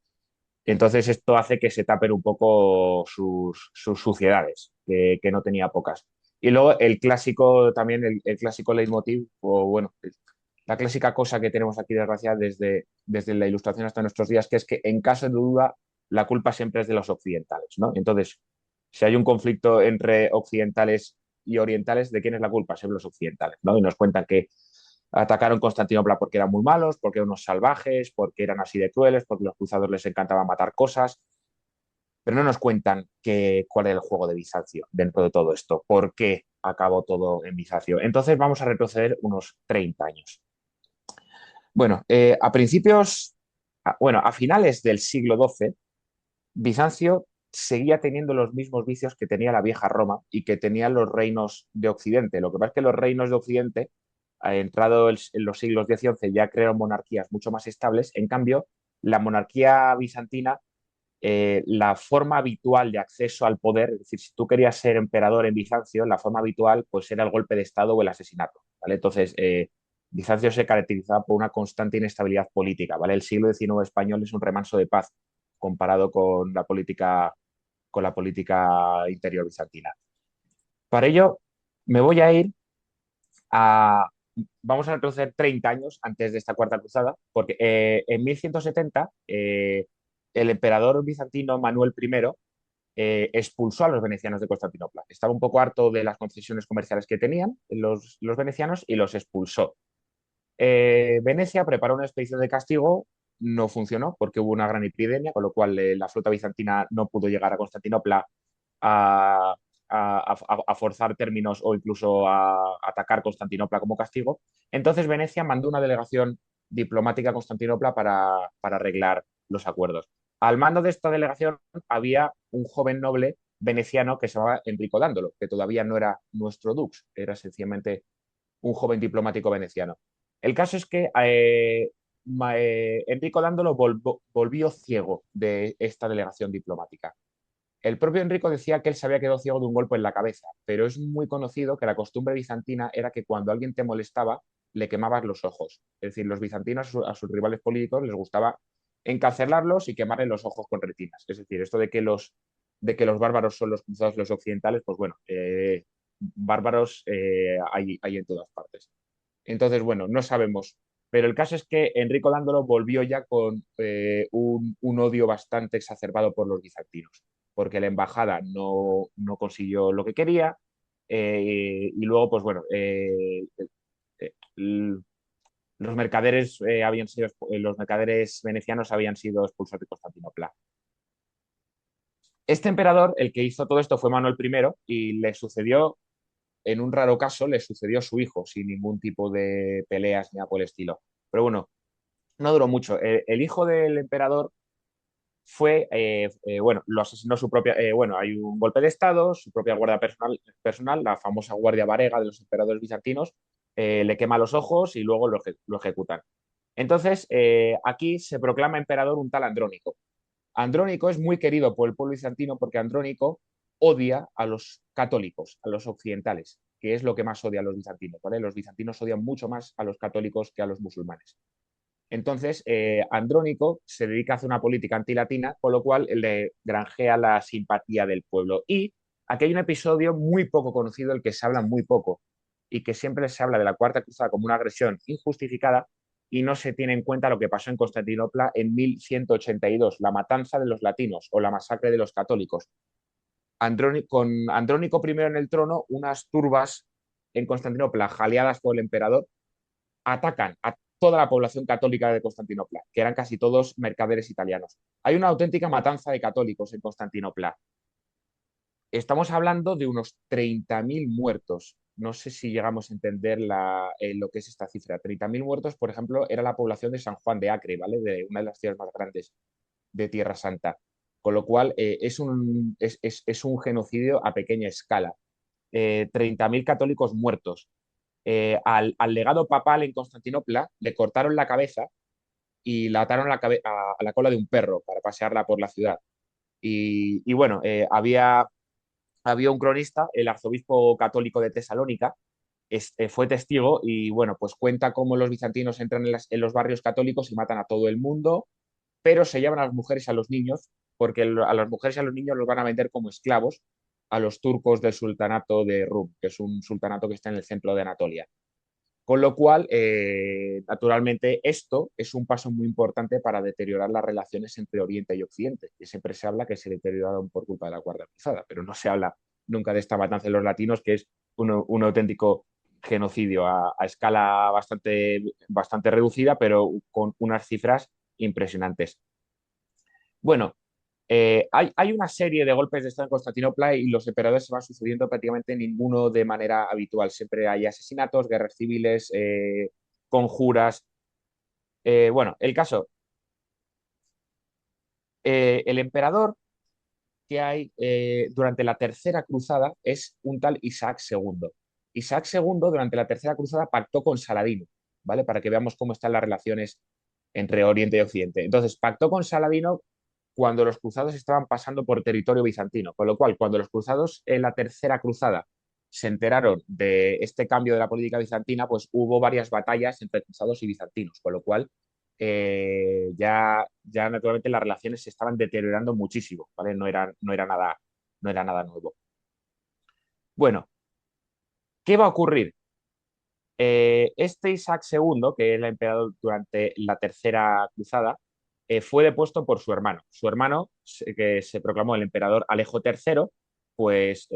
Speaker 2: Entonces esto hace que se tapen un poco sus suciedades, que no tenía pocas. Y luego el clásico, también el clásico leitmotiv, o bueno, la clásica cosa que tenemos aquí desgraciada desde la Ilustración hasta nuestros días, que es que en caso de duda la culpa siempre es de los occidentales, ¿no? Entonces, si hay un conflicto entre occidentales y orientales, ¿de quién es la culpa? Siempre los occidentales, ¿no? Y nos cuentan que atacaron Constantinopla porque eran muy malos, porque eran unos salvajes, porque eran así de crueles, porque a los cruzados les encantaba matar cosas, pero no nos cuentan cuál es el juego de Bizancio dentro de todo esto, por qué acabó todo en Bizancio. Entonces vamos a retroceder unos 30 años. Bueno, a finales del siglo XII, Bizancio seguía teniendo los mismos vicios que tenía la vieja Roma y que tenían los reinos de Occidente. Lo que pasa es que los reinos de Occidente, entrado en los siglos X y XI, ya crearon monarquías mucho más estables. En cambio, la monarquía bizantina, la forma habitual de acceso al poder, es decir, si tú querías ser emperador en Bizancio, la forma habitual pues era el golpe de Estado o el asesinato, ¿vale? Entonces, Bizancio se caracterizaba por una constante inestabilidad política, ¿vale? El siglo XIX español es un remanso de paz comparado con la política interior bizantina. Para ello, me voy a ir a... Vamos a retroceder 30 años antes de esta Cuarta Cruzada, porque en 1170 el emperador bizantino Manuel I expulsó a los venecianos de Constantinopla. Estaba un poco harto de las concesiones comerciales que tenían los venecianos y los expulsó. Venecia preparó una expedición de castigo, no funcionó porque hubo una gran epidemia, con lo cual la flota bizantina no pudo llegar a Constantinopla a, a forzar términos o incluso a atacar Constantinopla como castigo. Entonces Venecia mandó una delegación diplomática a Constantinopla para arreglar los acuerdos. Al mando de esta delegación había un joven noble veneciano que se llamaba Enrico Dándolo, que todavía no era nuestro dux, era sencillamente un joven diplomático veneciano. El caso es que Enrico Dándolo volvió ciego de esta delegación diplomática. El propio Enrico decía que él se había quedado ciego de un golpe en la cabeza, pero es muy conocido que la costumbre bizantina era que cuando alguien te molestaba, le quemabas los ojos. Es decir, los bizantinos a sus rivales políticos les gustaba encarcelarlos y quemarles los ojos con retinas. Es decir, esto de que los bárbaros son los cruzados los occidentales, pues bueno, bárbaros hay en todas partes. Entonces, bueno, no sabemos. Pero el caso es que Enrico Dándolo volvió ya con un odio bastante exacerbado por los bizantinos, porque la embajada no consiguió lo que quería y luego, pues bueno, eh, los mercaderes los mercaderes venecianos habían sido expulsados de Constantinopla. Este emperador, el que hizo todo esto, fue Manuel I y le sucedió, en un raro caso, le sucedió su hijo, sin ningún tipo de peleas ni nada por el estilo. Pero bueno, no duró mucho. El hijo del emperador bueno, lo asesinó su propia, bueno, hay un golpe de estado, su propia guardia personal, la famosa guardia varega de los emperadores bizantinos, le quema los ojos y luego lo ejecutan. Entonces, aquí se proclama emperador un tal Andrónico. Andrónico es muy querido por el pueblo bizantino porque Andrónico odia a los católicos, a los occidentales, que es lo que más odia a los bizantinos, ¿vale? Los bizantinos odian mucho más a los católicos que a los musulmanes. Entonces, Andrónico se dedica a hacer una política antilatina, con lo cual le granjea la simpatía del pueblo. Y aquí hay un episodio muy poco conocido, del que se habla muy poco, y que siempre se habla de la Cuarta Cruzada como una agresión injustificada, y no se tiene en cuenta lo que pasó en Constantinopla en 1182, la matanza de los latinos o la masacre de los católicos. Con Andrónico I en el trono, unas turbas en Constantinopla, jaleadas por el emperador, atacan a toda la población católica de Constantinopla, que eran casi todos mercaderes italianos. Hay una auténtica matanza de católicos en Constantinopla. Estamos hablando de unos 30.000 muertos. No sé si llegamos a entender lo que es esta cifra. 30.000 muertos, por ejemplo, era la población de San Juan de Acre, ¿vale? De una de las ciudades más grandes de Tierra Santa. Con lo cual, es un genocidio a pequeña escala. 30.000 católicos muertos. Al legado papal en Constantinopla le cortaron la cabeza y la ataron a la cola de un perro para pasearla por la ciudad. Y bueno, había un cronista, el arzobispo católico de Tesalónica, fue testigo y bueno, pues cuenta cómo los bizantinos entran en los barrios católicos y matan a todo el mundo, pero se llevan a las mujeres y a los niños, porque a las mujeres y a los niños los van a vender como esclavos a los turcos del sultanato de Rum, que es un sultanato que está en el centro de Anatolia. Con lo cual, naturalmente, esto es un paso muy importante para deteriorar las relaciones entre Oriente y Occidente, que siempre se habla que se deterioraron por culpa de la Cuarta Cruzada, pero no se habla nunca de esta matanza de los latinos, que es un auténtico genocidio a escala bastante reducida, pero con unas cifras impresionantes. Bueno, hay una serie de golpes de Estado en Constantinopla y los emperadores se van sucediendo prácticamente ninguno de manera habitual. Siempre hay asesinatos, guerras civiles, conjuras. Bueno, el caso, el emperador que hay durante la Tercera Cruzada es un tal Isaac II. Isaac II durante la Tercera Cruzada pactó con Saladino, ¿vale? Para que veamos cómo están las relaciones entre Oriente y Occidente. Entonces, pactó con Saladino cuando los cruzados estaban pasando por territorio bizantino, con lo cual, cuando los cruzados en la Tercera Cruzada se enteraron de este cambio de la política bizantina, pues hubo varias batallas entre cruzados y bizantinos, con lo cual ya naturalmente las relaciones se estaban deteriorando muchísimo, ¿vale? No era nada nuevo. Bueno, ¿qué va a ocurrir? Este Isaac II, que es el emperador durante la Tercera Cruzada, fue depuesto por su hermano. Su hermano, que se proclamó el emperador Alejo III, pues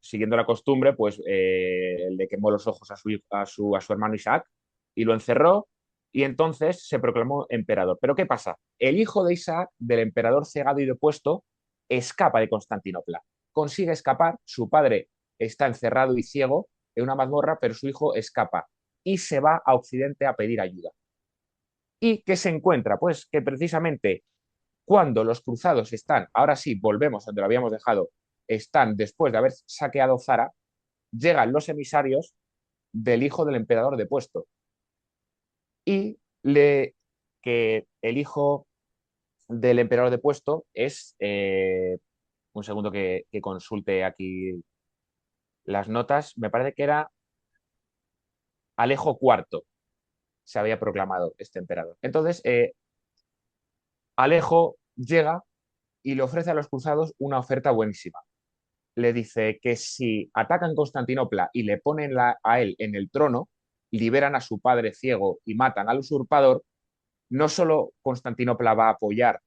Speaker 2: siguiendo la costumbre, pues le quemó los ojos a su hermano Isaac y lo encerró y entonces se proclamó emperador. Pero ¿qué pasa? El hijo de Isaac, del emperador cegado y depuesto, escapa de Constantinopla. Consigue escapar, su padre está encerrado y ciego en una mazmorra, pero su hijo escapa y se va a Occidente a pedir ayuda. ¿Y qué se encuentra? Pues que precisamente cuando los cruzados están, ahora sí, volvemos donde lo habíamos dejado, están después de haber saqueado Zara, llegan los emisarios del hijo del emperador depuesto y que el hijo del emperador depuesto es, un segundo que consulte aquí las notas, me parece que era Alejo IV, se había proclamado este emperador. Entonces, Alejo llega y le ofrece a los cruzados una oferta buenísima. Le dice que si atacan Constantinopla y le ponen a él en el trono, liberan a su padre ciego y matan al usurpador, no solo Constantinopla va a apoyar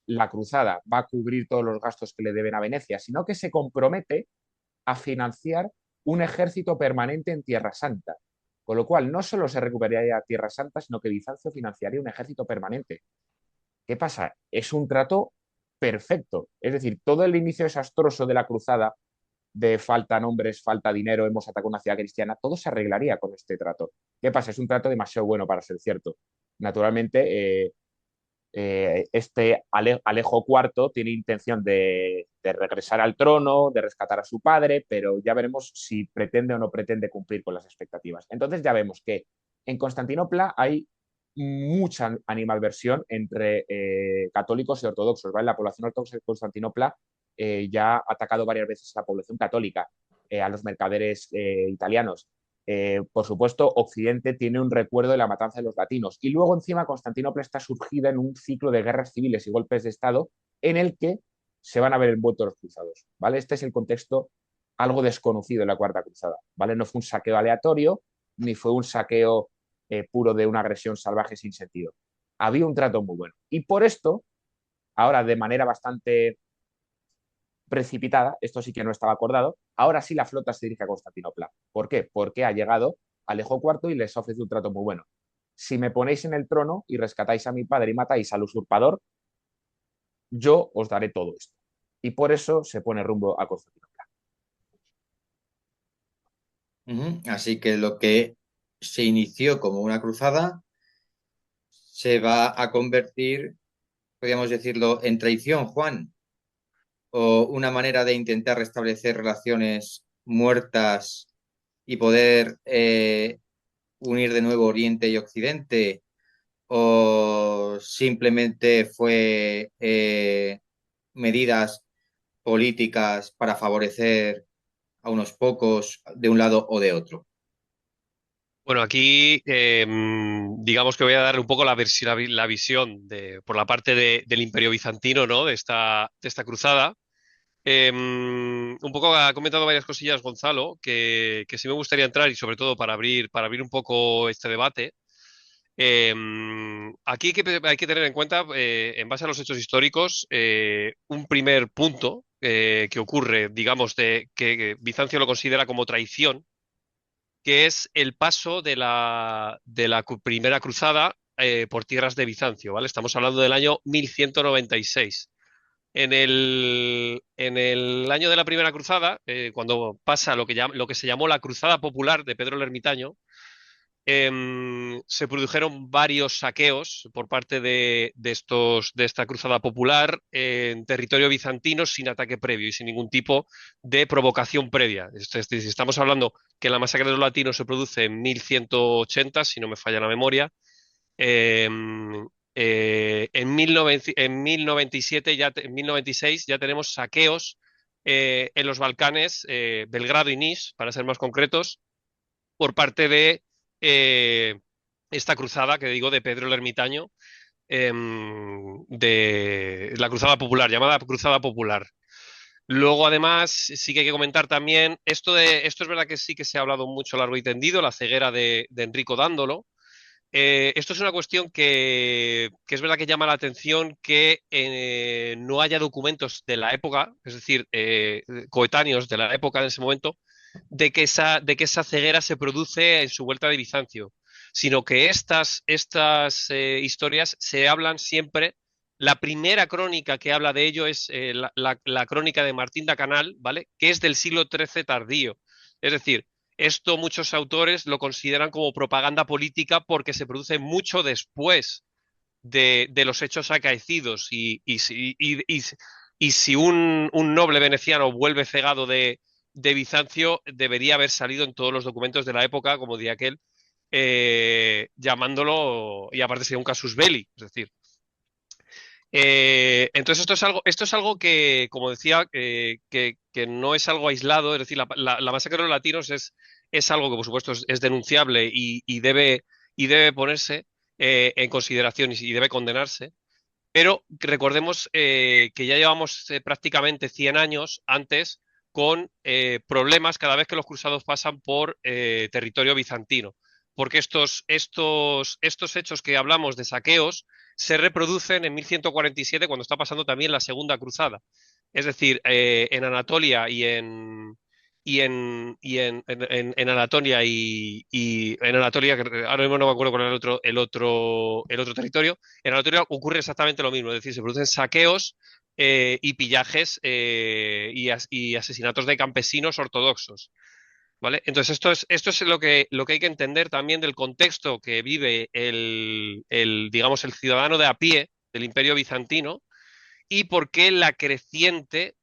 Speaker 2: la cruzada, va a cubrir todos los gastos que le deben a Venecia, sino que se compromete a financiar un ejército permanente en Tierra Santa. Con lo cual, no solo se recuperaría Tierra Santa, sino que Bizancio financiaría un ejército permanente. ¿Qué pasa? Es un trato perfecto. Es decir, todo el inicio desastroso de la cruzada, de falta nombres, falta dinero, hemos atacado una ciudad cristiana, todo se arreglaría con este trato. ¿Qué pasa? Es un trato demasiado bueno para ser cierto. Naturalmente, este Alejo IV tiene intención de regresar al trono, de rescatar a su padre, pero ya veremos si pretende o no pretende cumplir con las expectativas. Entonces ya vemos que en Constantinopla hay mucha animadversión entre católicos y ortodoxos, ¿vale? La población ortodoxa de Constantinopla ya ha atacado varias veces a la población católica, a los mercaderes italianos. Por supuesto, Occidente tiene un recuerdo de la matanza de los latinos. Y luego, encima, Constantinopla está surgida en un ciclo de guerras civiles y golpes de Estado en el que se van a ver envueltos los cruzados. ¿Vale? Este es el contexto algo desconocido de la Cuarta Cruzada. ¿Vale? No fue un saqueo aleatorio, ni fue un saqueo puro de una agresión salvaje sin sentido. Había un trato muy bueno. Y por esto, ahora de manera bastante precipitada, esto sí que no estaba acordado, ahora sí la flota se dirige a Constantinopla. ¿Por qué? Porque ha llegado Alejo IV y les ha ofrecido un trato muy bueno. Si me ponéis en el trono y rescatáis a mi padre y matáis al usurpador, yo os daré todo esto. Y por eso se pone rumbo a Constantinopla.
Speaker 1: Así que lo que se inició como una cruzada se va a convertir, podríamos decirlo, en traición, Juan, o una manera de intentar restablecer relaciones muertas y poder unir de nuevo Oriente y Occidente, o simplemente fue medidas políticas para favorecer a unos pocos de un lado o de otro.
Speaker 3: Bueno, aquí digamos que voy a dar un poco la visión por la parte del Imperio Bizantino, ¿no? De esta cruzada. Un poco ha comentado varias cosillas Gonzalo que sí me gustaría entrar y sobre todo para abrir un poco este debate. Aquí hay que tener en cuenta, en base a los hechos históricos, un primer punto que ocurre, digamos, que Bizancio lo considera como traición, que es el paso de la primera cruzada por tierras de Bizancio, ¿vale? Estamos hablando del año 1196. En el año de la primera cruzada, cuando pasa lo que se llamó la Cruzada Popular de Pedro el Ermitaño, se produjeron varios saqueos por parte de esta cruzada popular en territorio bizantino sin ataque previo y sin ningún tipo de provocación previa. Estamos hablando que la masacre de los latinos se produce en 1180, si no me falla la memoria. En 1097 en 1096 ya tenemos saqueos en los Balcanes, Belgrado y Nis, para ser más concretos, por parte de esta cruzada que digo de Pedro el Ermitaño, de la Cruzada Popular, llamada Cruzada Popular. Luego, además, sí que hay que comentar también, esto es verdad que sí que se ha hablado mucho largo y tendido, la ceguera de Enrico Dándolo. Esto es una cuestión que es verdad que llama la atención que no haya documentos de la época, es decir, coetáneos de la época en ese momento, de que esa ceguera se produce en su vuelta de Bizancio. sino que estas historias se hablan siempre. La primera crónica que habla de ello es la crónica de Martín de Canal, ¿vale? Que es del siglo XIII tardío. Es decir, esto muchos autores lo consideran como propaganda política porque se produce mucho después de los hechos acaecidos y si un noble veneciano vuelve cegado de Bizancio, debería haber salido en todos los documentos de la época, como diría aquel, llamándolo, y aparte sería un casus belli, es decir. Entonces esto es algo que, como decía, que no es algo aislado, es decir, la masacre de los latinos es algo que por supuesto es denunciable y debe ponerse en consideración y debe condenarse, pero recordemos que ya llevamos prácticamente 100 años antes con problemas cada vez que los cruzados pasan por territorio bizantino, porque estos hechos que hablamos de saqueos se reproducen en 1147 cuando está pasando también la Segunda Cruzada. Es decir, en Anatolia en Anatolia y en Anatolia, ahora mismo no me acuerdo cuál era el otro territorio, en Anatolia ocurre exactamente lo mismo, es decir, se producen saqueos y pillajes y asesinatos de campesinos ortodoxos. ¿Vale? Entonces, esto es lo que hay que entender también del contexto que vive digamos, el ciudadano de a pie del Imperio Bizantino y por qué la creciente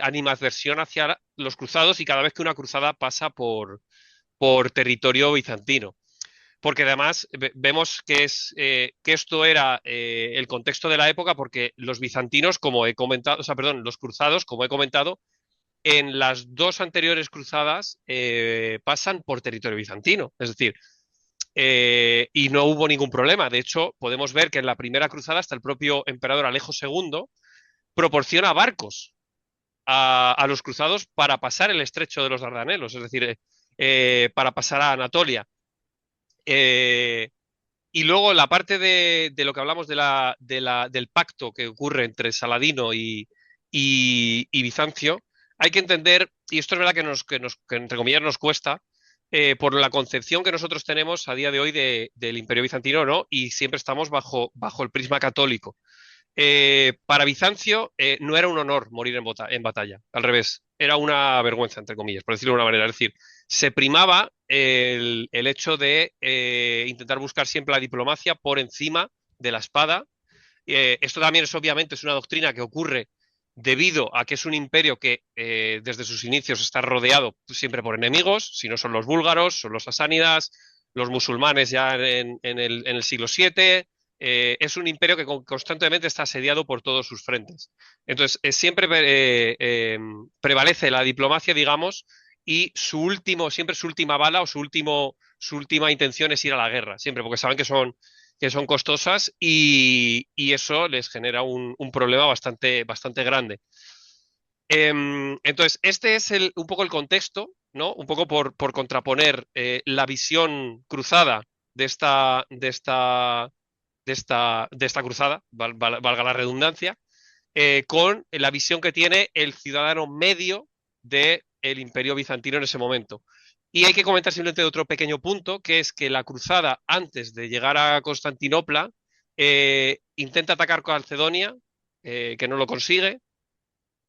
Speaker 3: animadversión hacia los cruzados y cada vez que una cruzada pasa por territorio bizantino. Porque además vemos que esto era el contexto de la época porque los bizantinos, como he comentado, o sea, perdón, los cruzados, como he comentado, en las dos anteriores cruzadas pasan por territorio bizantino. Es decir, y no hubo ningún problema. De hecho, podemos ver que en la primera cruzada hasta el propio emperador Alejo II proporciona barcos a los cruzados para pasar el estrecho de los Dardanelos, es decir, para pasar a Anatolia. Y luego la parte de lo que hablamos del pacto que ocurre entre Saladino y Bizancio, hay que entender, y esto es verdad que entre comillas nos cuesta, por la concepción que nosotros tenemos a día de hoy del Imperio Bizantino, ¿no? Y siempre estamos bajo el prisma católico. Para Bizancio no era un honor morir en batalla, al revés, era una vergüenza, entre comillas, por decirlo de una manera. Es decir, se primaba el hecho de intentar buscar siempre la diplomacia por encima de la espada. Esto también es obviamente es una doctrina que ocurre debido a que es un imperio que desde sus inicios está rodeado siempre por enemigos, si no son los búlgaros, son los sasánidas, los musulmanes ya en el siglo VII. Es un imperio que constantemente está asediado por todos sus frentes. Entonces, siempre prevalece la diplomacia, digamos, y siempre su última bala o su última intención es ir a la guerra, siempre, porque saben que son costosas y eso les genera un problema bastante grande. Entonces, este es un poco el contexto, ¿no? Un poco por contraponer la visión cruzada de esta cruzada, valga la redundancia, con la visión que tiene el ciudadano medio del Imperio Bizantino en ese momento. Y hay que comentar simplemente otro pequeño punto, que es que la cruzada, antes de llegar a Constantinopla, intenta atacar Calcedonia, que no lo consigue,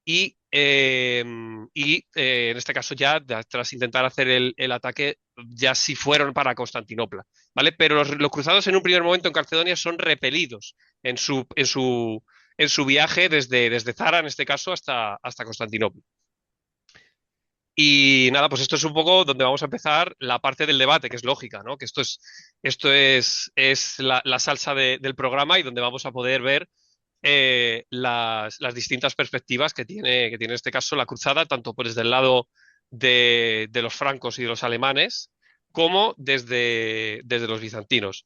Speaker 3: en este caso ya, tras intentar hacer el ataque, ya sí fueron para Constantinopla, ¿vale? Pero los cruzados en un primer momento en Calcedonia son repelidos en su viaje desde Zara, en este caso, hasta Constantinopla. Y nada, pues esto es un poco donde vamos a empezar la parte del debate, que es lógica, ¿no? Que esto es la salsa del programa y donde vamos a poder ver las distintas perspectivas que tiene en este caso la cruzada, tanto desde el lado de los francos y de los alemanes, como desde los bizantinos.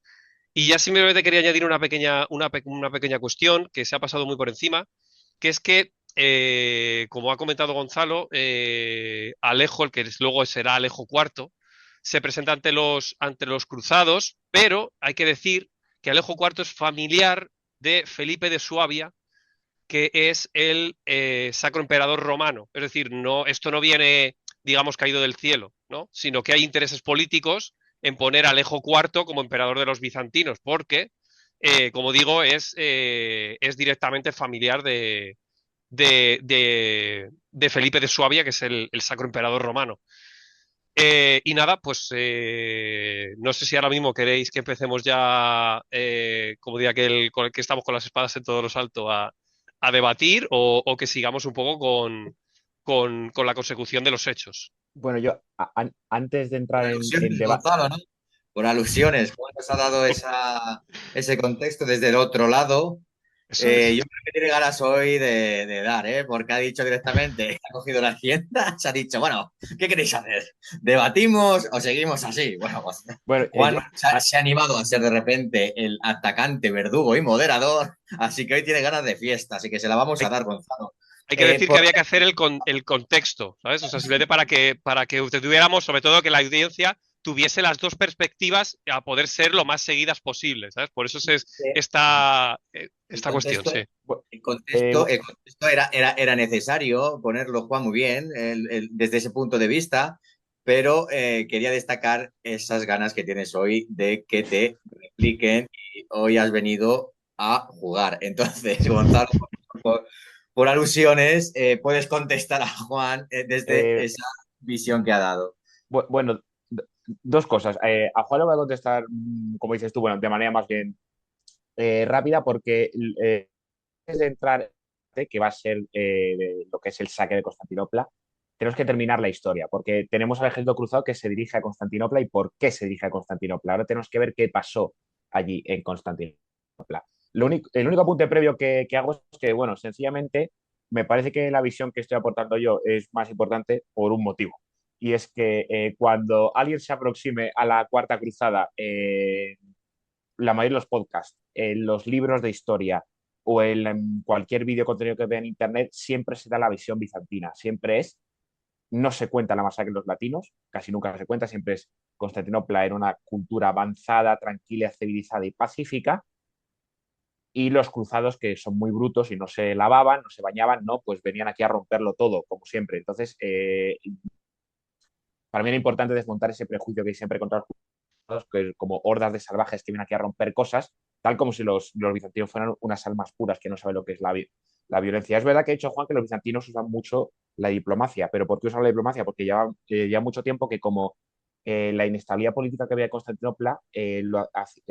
Speaker 3: Y ya simplemente quería añadir una pequeña cuestión que se ha pasado muy por encima, que es que, como ha comentado Gonzalo, Alejo, el que luego será Alejo IV, se presenta ante los cruzados, pero hay que decir que Alejo IV es familiar de Felipe de Suabia, que es el sacro emperador romano. Es decir, esto no viene, digamos, caído del cielo, ¿no? Sino que hay intereses políticos en poner a Alejo IV como emperador de los bizantinos, porque, como digo, es directamente familiar de Felipe de Suabia, que es el Sacro Emperador Romano. Y nada, pues no sé si ahora mismo queréis que empecemos ya, como diría con el que estamos con las espadas en todo lo alto, a debatir o que sigamos un poco con la consecución de los hechos.
Speaker 2: Bueno, yo antes de
Speaker 1: Por
Speaker 2: entrar en
Speaker 1: alusiones,
Speaker 2: debate,
Speaker 1: Gonzalo, ¿no? Por alusiones. Juan nos ha dado ese contexto desde el otro lado.
Speaker 3: Eso es.
Speaker 1: Yo creo que tiene ganas hoy de dar, ¿eh? Porque ha dicho directamente, ha cogido las riendas, ha dicho, bueno, ¿qué queréis hacer? ¿Debatimos o seguimos así? Bueno, pues
Speaker 2: bueno,
Speaker 1: Juan se ha animado a ser de repente el atacante, verdugo y moderador, así que hoy tiene ganas de fiesta, así que se la vamos a
Speaker 3: Hay,
Speaker 1: dar, Gonzalo.
Speaker 3: hay que decir que
Speaker 1: Por
Speaker 3: había que hacer el contexto, ¿sabes? O sea, simplemente para que tuviéramos, sobre todo que la audiencia tuviese las dos perspectivas a poder ser lo más seguidas posible, ¿sabes? Por eso es
Speaker 1: el
Speaker 3: esta cuestión,
Speaker 1: contexto,
Speaker 3: sí.
Speaker 2: bu-
Speaker 1: el
Speaker 2: eh,
Speaker 1: contexto, el contexto era necesario ponerlo, Juan, muy bien, desde ese punto de vista, pero quería destacar esas ganas que tienes hoy de que te repliquen y hoy has venido a jugar. Entonces, Gonzalo, por alusiones, puedes contestar a Juan desde
Speaker 2: eh,
Speaker 1: esa visión que ha dado.
Speaker 2: bueno, dos cosas. A Juan le voy a contestar, como dices tú, bueno, de manera más bien rápida, porque antes de entrar, que va a ser lo que es el saque de Constantinopla, tenemos que terminar la historia, porque tenemos al ejército cruzado que se dirige a Constantinopla y por qué se dirige a Constantinopla. Ahora tenemos que ver qué pasó allí en Constantinopla. El único apunte previo que hago es que, bueno, sencillamente me parece que la visión que estoy aportando yo es más importante por un motivo. Y es que cuando alguien se aproxime a la Cuarta Cruzada, la mayoría de los podcasts, en los libros de historia o en cualquier vídeo contenido que vea en Internet, siempre se da la visión bizantina. Siempre es, no se cuenta la masacre de los latinos, casi nunca se cuenta, siempre es Constantinopla era una cultura avanzada, tranquila, civilizada y pacífica, y los cruzados que son muy brutos y no se lavaban, no se bañaban, no, pues venían aquí a romperlo todo, como siempre. Entonces, para mí era importante desmontar ese prejuicio que hay siempre contra los cruzados, que como hordas de salvajes que vienen aquí a romper cosas, tal como si los bizantinos fueran unas almas puras que no saben lo que es la violencia. Es verdad que ha dicho Juan que los bizantinos usan mucho la diplomacia, pero ¿por qué usan la diplomacia? Porque ya mucho tiempo que como la inestabilidad política que había en Constantinopla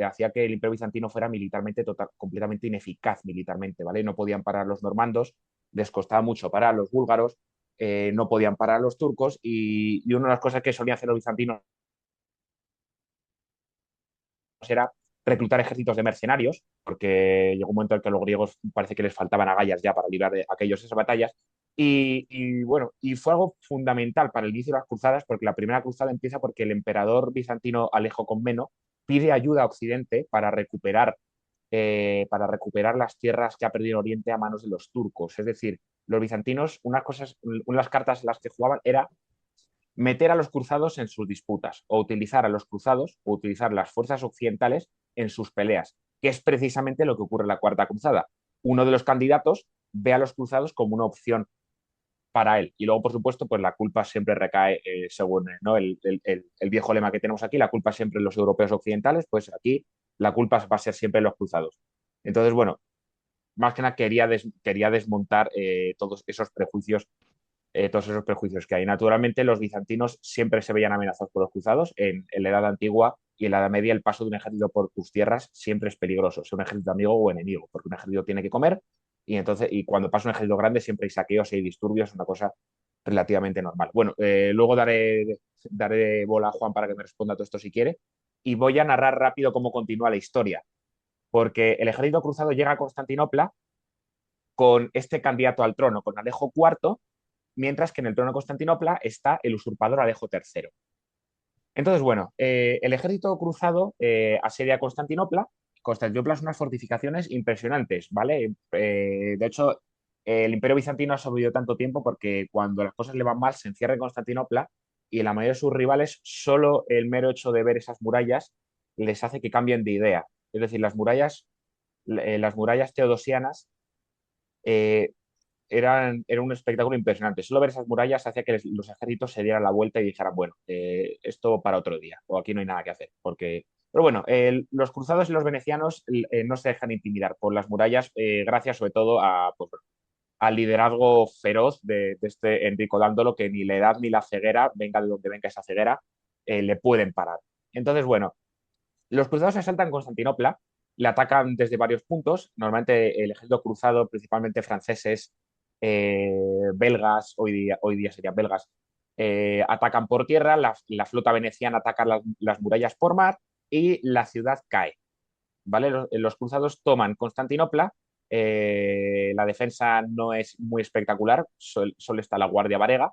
Speaker 2: hacía que el imperio bizantino fuera militarmente completamente ineficaz militarmente, ¿vale? No podían parar los normandos, les costaba mucho parar los búlgaros, no podían parar los turcos y una de las cosas que solían hacer los bizantinos era reclutar ejércitos de mercenarios, porque llegó un momento en que a los griegos parece que les faltaban agallas ya para librar de aquellos esas batallas. Bueno, y fue algo fundamental para el inicio de las cruzadas, porque la primera cruzada empieza porque el emperador bizantino Alejo Comneno pide ayuda a Occidente para recuperar las tierras que ha perdido Oriente a manos de los turcos. Es decir, los bizantinos, unas de las cartas en las que jugaban era meter a los cruzados en sus disputas o utilizar a los cruzados o utilizar las fuerzas occidentales en sus peleas, que es precisamente lo que ocurre en la Cuarta Cruzada. Uno de los candidatos ve a los cruzados como una opción para él. Y luego, por supuesto, pues la culpa siempre recae, según ¿no? el viejo lema que tenemos aquí, la culpa siempre en los europeos occidentales, pues aquí la culpa va a ser siempre en los cruzados. Entonces, bueno, más que nada quería desmontar todos esos prejuicios que hay. Naturalmente, los bizantinos siempre se veían amenazados por los cruzados. En la Edad Antigua y en la Edad Media, el paso de un ejército por tus tierras siempre es peligroso, sea un ejército amigo o enemigo, porque un ejército tiene que comer y cuando pasa un ejército grande siempre hay saqueos y hay disturbios, es una cosa relativamente normal. Bueno, luego daré bola a Juan para que me responda a todo esto si quiere y voy a narrar rápido cómo continúa la historia, porque el ejército cruzado llega a Constantinopla con este candidato al trono, con Alejo IV, mientras que en el trono de Constantinopla está el usurpador Alejo III. Entonces, bueno, el ejército cruzado asedia Constantinopla. Constantinopla es unas fortificaciones impresionantes, ¿vale? De hecho, el imperio bizantino ha sobrevivido tanto tiempo porque cuando las cosas le van mal se encierra en Constantinopla y en la mayoría de sus rivales solo el mero hecho de ver esas murallas les hace que cambien de idea. Es decir, las murallas teodosianas eh, era un espectáculo impresionante. Solo ver esas murallas hacía que los ejércitos se dieran la vuelta y dijeran, bueno, esto para otro día, o aquí no hay nada que hacer. Pero bueno, los cruzados y los venecianos no se dejan intimidar por las murallas, gracias sobre todo pues, al liderazgo feroz de este Enrico Dándolo, que ni la edad ni la ceguera, venga de donde venga esa ceguera, le pueden parar. Entonces, bueno, los cruzados asaltan Constantinopla, le atacan desde varios puntos. Normalmente el ejército cruzado, principalmente franceses, belgas, hoy día serían belgas, atacan por tierra, la flota veneciana ataca las murallas por mar y la ciudad cae. ¿Vale? Los cruzados toman Constantinopla, la defensa no es muy espectacular, solo está la Guardia Varega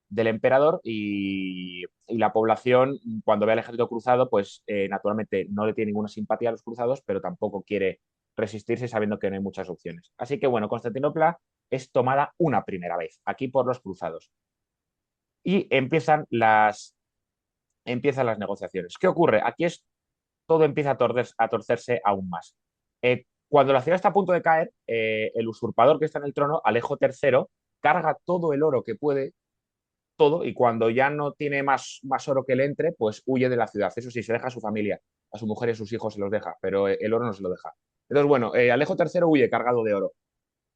Speaker 2: del emperador y la población, cuando ve al ejército cruzado, pues naturalmente no le tiene ninguna simpatía a los cruzados, pero tampoco quiere resistirse sabiendo que no hay muchas opciones. Así que bueno, Constantinopla es tomada una primera vez, aquí por los cruzados. Y empiezan las negociaciones. ¿Qué ocurre? Todo empieza a torcerse aún más. Cuando la ciudad está a punto de caer, el usurpador que está en el trono, Alejo III, carga todo el oro que puede, todo, y cuando ya no tiene más oro que le entre, pues huye de la ciudad. Eso sí, se deja a su familia, a su mujer y a sus hijos se los deja, pero el oro no se lo deja. Entonces, bueno, Alejo III huye cargado de oro.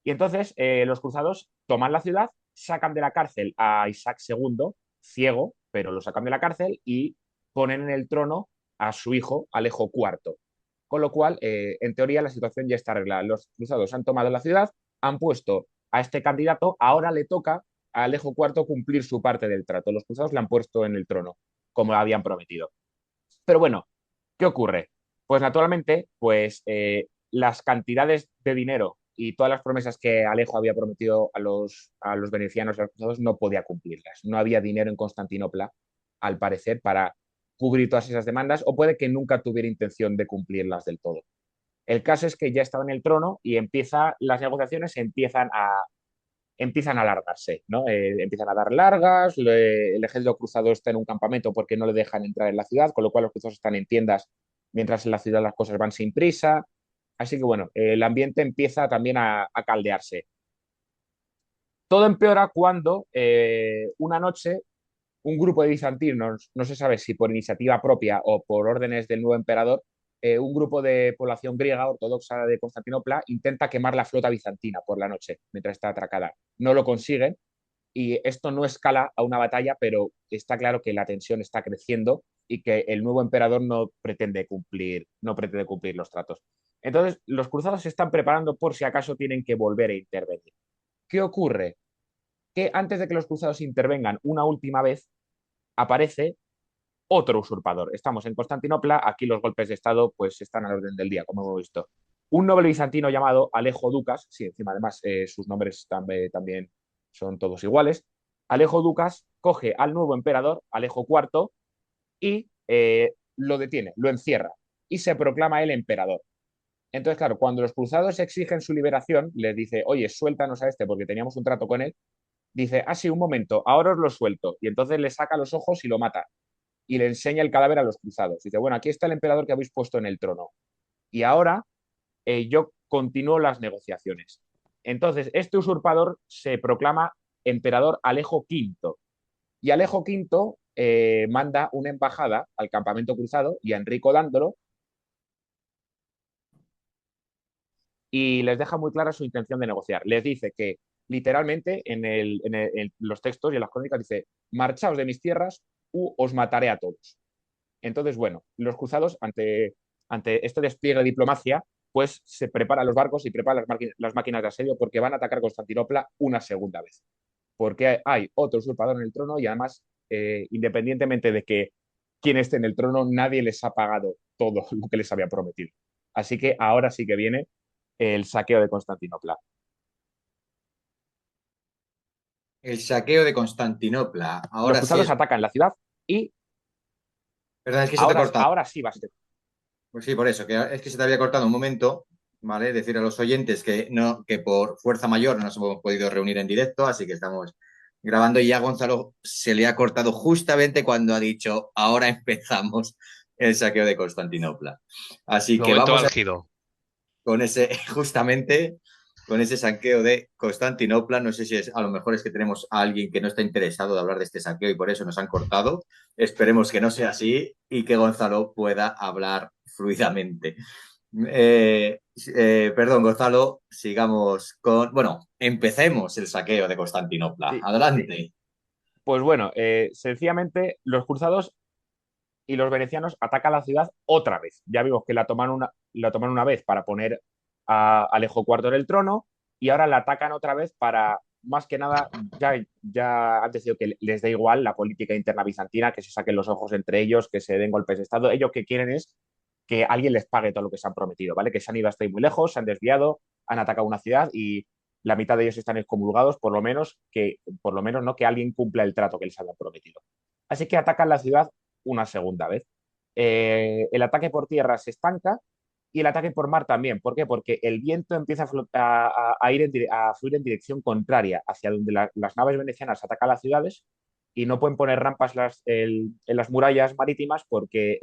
Speaker 2: Y entonces los cruzados toman la ciudad, sacan de la cárcel a Isaac II, ciego, pero lo sacan de la cárcel y ponen en el trono a su hijo, Alejo IV. Con lo cual, en teoría, la situación ya está arreglada. Los cruzados han tomado la ciudad, han puesto a este candidato, ahora le toca a Alejo IV cumplir su parte del trato. Los cruzados le han puesto en el trono, como habían prometido. Pero bueno, ¿qué ocurre? Pues naturalmente, pues las cantidades de dinero y todas las promesas que Alejo había prometido a los venecianos y a los cruzados no podía cumplirlas. No había dinero en Constantinopla, al parecer, para cubrir todas esas demandas, o puede que nunca tuviera intención de cumplirlas del todo. El caso es que ya estaba en el trono y las negociaciones empiezan a alargarse, ¿no? Empiezan a dar largas, el ejército cruzado está en un campamento porque no le dejan entrar en la ciudad, con lo cual los cruzados están en tiendas, mientras en la ciudad las cosas van sin prisa. Así que bueno, el ambiente empieza también a caldearse. Todo empeora cuando una noche un grupo de bizantinos, no se sabe si por iniciativa propia o por órdenes del nuevo emperador, un grupo de población griega ortodoxa de Constantinopla intenta quemar la flota bizantina por la noche mientras está atracada. No lo consiguen y esto no escala a una batalla, pero está claro que la tensión está creciendo y que el nuevo emperador no pretende cumplir los tratos. Entonces, los cruzados se están preparando por si acaso tienen que volver a intervenir. ¿Qué ocurre? Que antes de que los cruzados intervengan una última vez, aparece otro usurpador. Estamos en Constantinopla, aquí los golpes de Estado pues están al orden del día, como hemos visto. Un noble bizantino llamado Alejo Ducas, sí, encima además sus nombres también son todos iguales. Alejo Ducas coge al nuevo emperador, Alejo IV, y lo detiene, lo encierra y se proclama el emperador. Entonces, claro, cuando los cruzados exigen su liberación, les dice, oye, suéltanos a este porque teníamos un trato con él, dice, sí, un momento, ahora os lo suelto. Y entonces le saca los ojos y lo mata. Y le enseña el cadáver a los cruzados. Dice, bueno, aquí está el emperador que habéis puesto en el trono. Y ahora yo continúo las negociaciones. Entonces, este usurpador se proclama emperador Alejo V. Y Alejo V manda una embajada al campamento cruzado y a Enrico Dándolo y les deja muy clara su intención de negociar. Les dice que literalmente en los textos y en las crónicas dice, marchaos de mis tierras u os mataré a todos. Entonces, bueno, los cruzados ante este despliegue de diplomacia, pues se preparan los barcos y preparan las máquinas de asedio porque van a atacar Constantinopla una segunda vez. Porque hay otro usurpador en el trono y además, independientemente de que quien esté en el trono, nadie les ha pagado todo lo que les había prometido. Así que ahora sí que viene el saqueo de Constantinopla.
Speaker 1: El saqueo de Constantinopla.
Speaker 2: Los
Speaker 1: Ahora sí
Speaker 2: cruzados
Speaker 1: es.
Speaker 2: atacan la ciudad y
Speaker 1: Perdón, es que se te ha
Speaker 2: ahora,
Speaker 1: cortado.
Speaker 2: ahora sí va a ser.
Speaker 1: Pues sí, por eso, que es que se te había cortado un momento, ¿vale? Decir a los oyentes que no, que por fuerza mayor no nos hemos podido reunir en directo, así que estamos grabando y ya a Gonzalo se le ha cortado justamente cuando ha dicho ahora empezamos el saqueo de Constantinopla. Así que
Speaker 3: Momento
Speaker 1: vamos a
Speaker 3: álgido.
Speaker 1: con ese, justamente, con ese saqueo de Constantinopla. No sé si es, a lo mejor es que tenemos a alguien que no está interesado de hablar de este saqueo y por eso nos han cortado. Esperemos que no sea así y que Gonzalo pueda hablar fluidamente. Perdón, Gonzalo, sigamos con... Bueno, empecemos el saqueo de Constantinopla.
Speaker 2: Sí,
Speaker 1: Adelante.
Speaker 2: pues bueno, sencillamente los cruzados y los venecianos atacan la ciudad otra vez. Ya vimos que la toman una vez para poner a Alejo IV en el trono y ahora la atacan otra vez para, más que nada, ya han decidido que les da igual la política interna bizantina, que se saquen los ojos entre ellos, que se den golpes de Estado. Ellos que quieren es que alguien les pague todo lo que se han prometido, ¿vale? Que se han ido hasta ahí muy lejos, se han desviado, han atacado una ciudad y la mitad de ellos están excomulgados, por lo menos, ¿no? Que alguien cumpla el trato que les habían prometido. Así que atacan la ciudad una segunda vez. El ataque por tierra se estanca y el ataque por mar también. ¿Por qué? Porque el viento empieza a fluir en dirección contraria hacia donde las naves venecianas atacan las ciudades y no pueden poner rampas en las murallas marítimas porque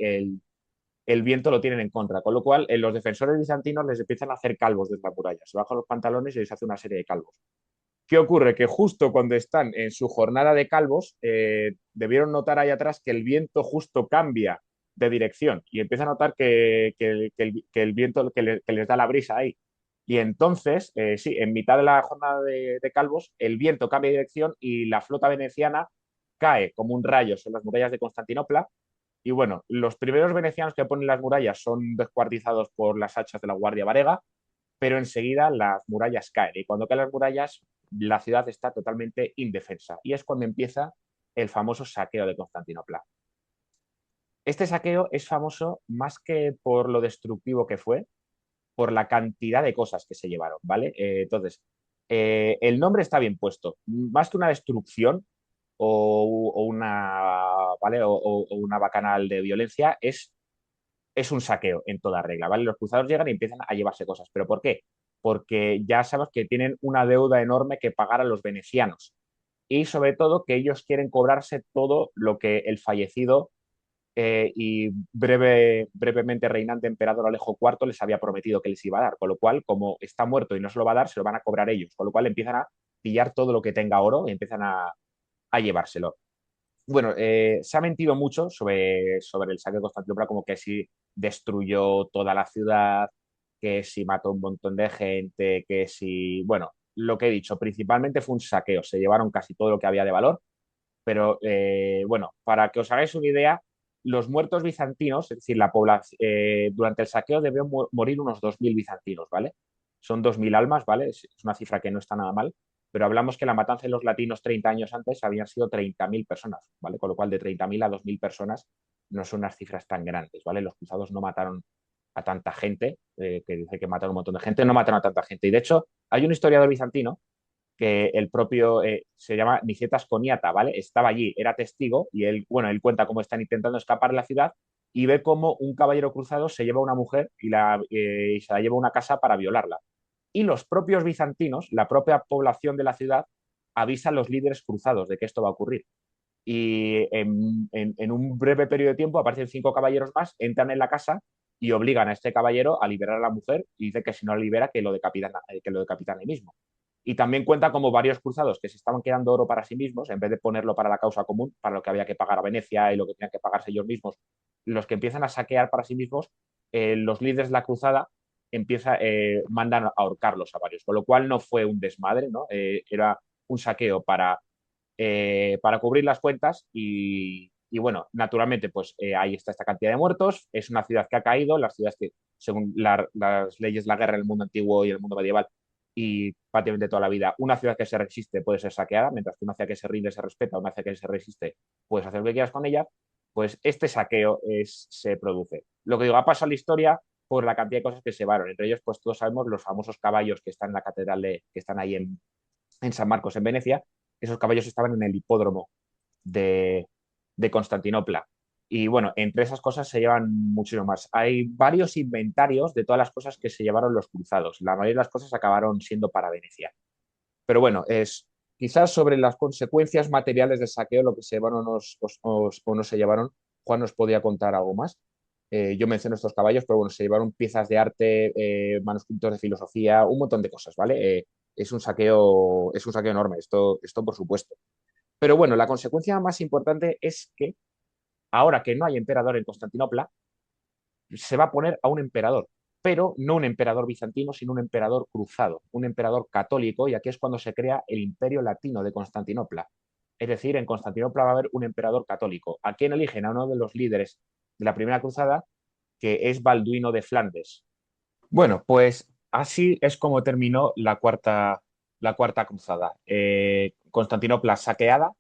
Speaker 2: el viento lo tienen en contra. Con lo cual, los defensores bizantinos les empiezan a hacer calvos desde la muralla. Se bajan los pantalones y les hace una serie de calvos. ¿Qué ocurre? Que justo cuando están en su jornada de calvos, debieron notar ahí atrás que el viento justo cambia de dirección y empieza a notar que el viento que les da la brisa ahí. Y entonces, sí, en mitad de la jornada de calvos, el viento cambia de dirección y la flota veneciana cae como un rayo sobre las murallas de Constantinopla. Y bueno, los primeros venecianos que ponen las murallas son descuartizados por las hachas de la Guardia Varega, pero enseguida las murallas caen y cuando caen las murallas la ciudad está totalmente indefensa y es cuando empieza el famoso saqueo de Constantinopla. Este saqueo es famoso más que por lo destructivo que fue, por la cantidad de cosas que se llevaron, ¿vale? Entonces, el nombre está bien puesto. Más que una destrucción o una, ¿vale? O una bacanal de violencia, es un saqueo en toda regla, ¿vale? Los cruzados llegan y empiezan a llevarse cosas. ¿Pero por qué? Porque ya sabes que tienen una deuda enorme que pagar a los venecianos y sobre todo que ellos quieren cobrarse todo lo que el fallecido y brevemente reinante emperador Alejo IV les había prometido que les iba a dar, con lo cual, como está muerto y no se lo va a dar, se lo van a cobrar ellos, con lo cual empiezan a pillar todo lo que tenga oro y empiezan a llevárselo. Bueno, se ha mentido mucho sobre el saqueo de Constantinopla, como que si destruyó toda la ciudad, que si mató un montón de gente, que si, bueno, lo que he dicho, principalmente fue un saqueo, se llevaron casi todo lo que había de valor, pero bueno, para que os hagáis una idea, los muertos bizantinos, es decir, la población, durante el saqueo debió morir unos 2.000 bizantinos, ¿vale? Son 2.000 almas, ¿vale? Es una cifra que no está nada mal, pero hablamos que la matanza de los latinos 30 años antes habían sido 30.000 personas, ¿vale? Con lo cual de 30.000 a 2.000 personas no son unas cifras tan grandes, ¿vale? Los cruzados no mataron a tanta gente, que dice que mataron un montón de gente, no mataron a tanta gente. Y de hecho, hay un historiador bizantino que el propio se llama Nicetas Coniata, ¿vale? Estaba allí, era testigo y él, bueno, él cuenta cómo están intentando escapar de la ciudad y ve cómo un caballero cruzado se lleva a una mujer y se la lleva a una casa para violarla. Y los propios bizantinos, la propia población de la ciudad, avisa a los líderes cruzados de que esto va a ocurrir. Y en un breve periodo de tiempo aparecen 5 caballeros más, entran en la casa y obligan a este caballero a liberar a la mujer y dice que si no la libera que lo decapitan ahí mismo. Y también cuenta como varios cruzados que se estaban quedando oro para sí mismos, en vez de ponerlo para la causa común, para lo que había que pagar a Venecia y lo que tenían que pagarse ellos mismos, los que empiezan a saquear para sí mismos, los líderes de la cruzada mandan a ahorcarlos a varios, con lo cual no fue un desmadre, ¿no? Era un saqueo para cubrir las cuentas y bueno, naturalmente, pues ahí está esta cantidad de muertos. Es una ciudad que ha caído, las ciudades que, según las leyes de la guerra en el mundo antiguo y en el mundo medieval, y prácticamente toda la vida, una ciudad que se resiste puede ser saqueada, mientras que una ciudad que se rinde se respeta, una ciudad que se resiste puedes hacer lo que quieras con ella, pues este saqueo se produce. Lo que digo, ha pasado a la historia por la cantidad de cosas que se llevaron. Entre ellos, pues todos sabemos los famosos caballos que están en la catedral que están ahí en San Marcos, en Venecia. Esos caballos estaban en el hipódromo de Constantinopla. Y bueno, entre esas cosas se llevan muchísimo más. Hay varios inventarios de todas las cosas que se llevaron los cruzados. La mayoría de las cosas acabaron siendo para Venecia. Pero bueno, quizás sobre las consecuencias materiales del saqueo, lo que se llevaron o no se llevaron, Juan nos podía contar algo más. Yo menciono estos caballos, pero bueno, se llevaron piezas de arte, manuscritos de filosofía, un montón de cosas, ¿vale? Es un saqueo enorme, esto por supuesto. Pero bueno, la consecuencia más importante es que ahora que no hay emperador en Constantinopla, se va a poner a un emperador, pero no un emperador bizantino, sino un emperador cruzado, un emperador católico, y aquí es cuando se crea el Imperio Latino de Constantinopla. Es decir, en Constantinopla va a haber un emperador católico. ¿A quién eligen? A uno de los líderes de la Primera Cruzada, que es Balduino de Flandes. Bueno, pues así es como terminó la cuarta cruzada. Constantinopla saqueada,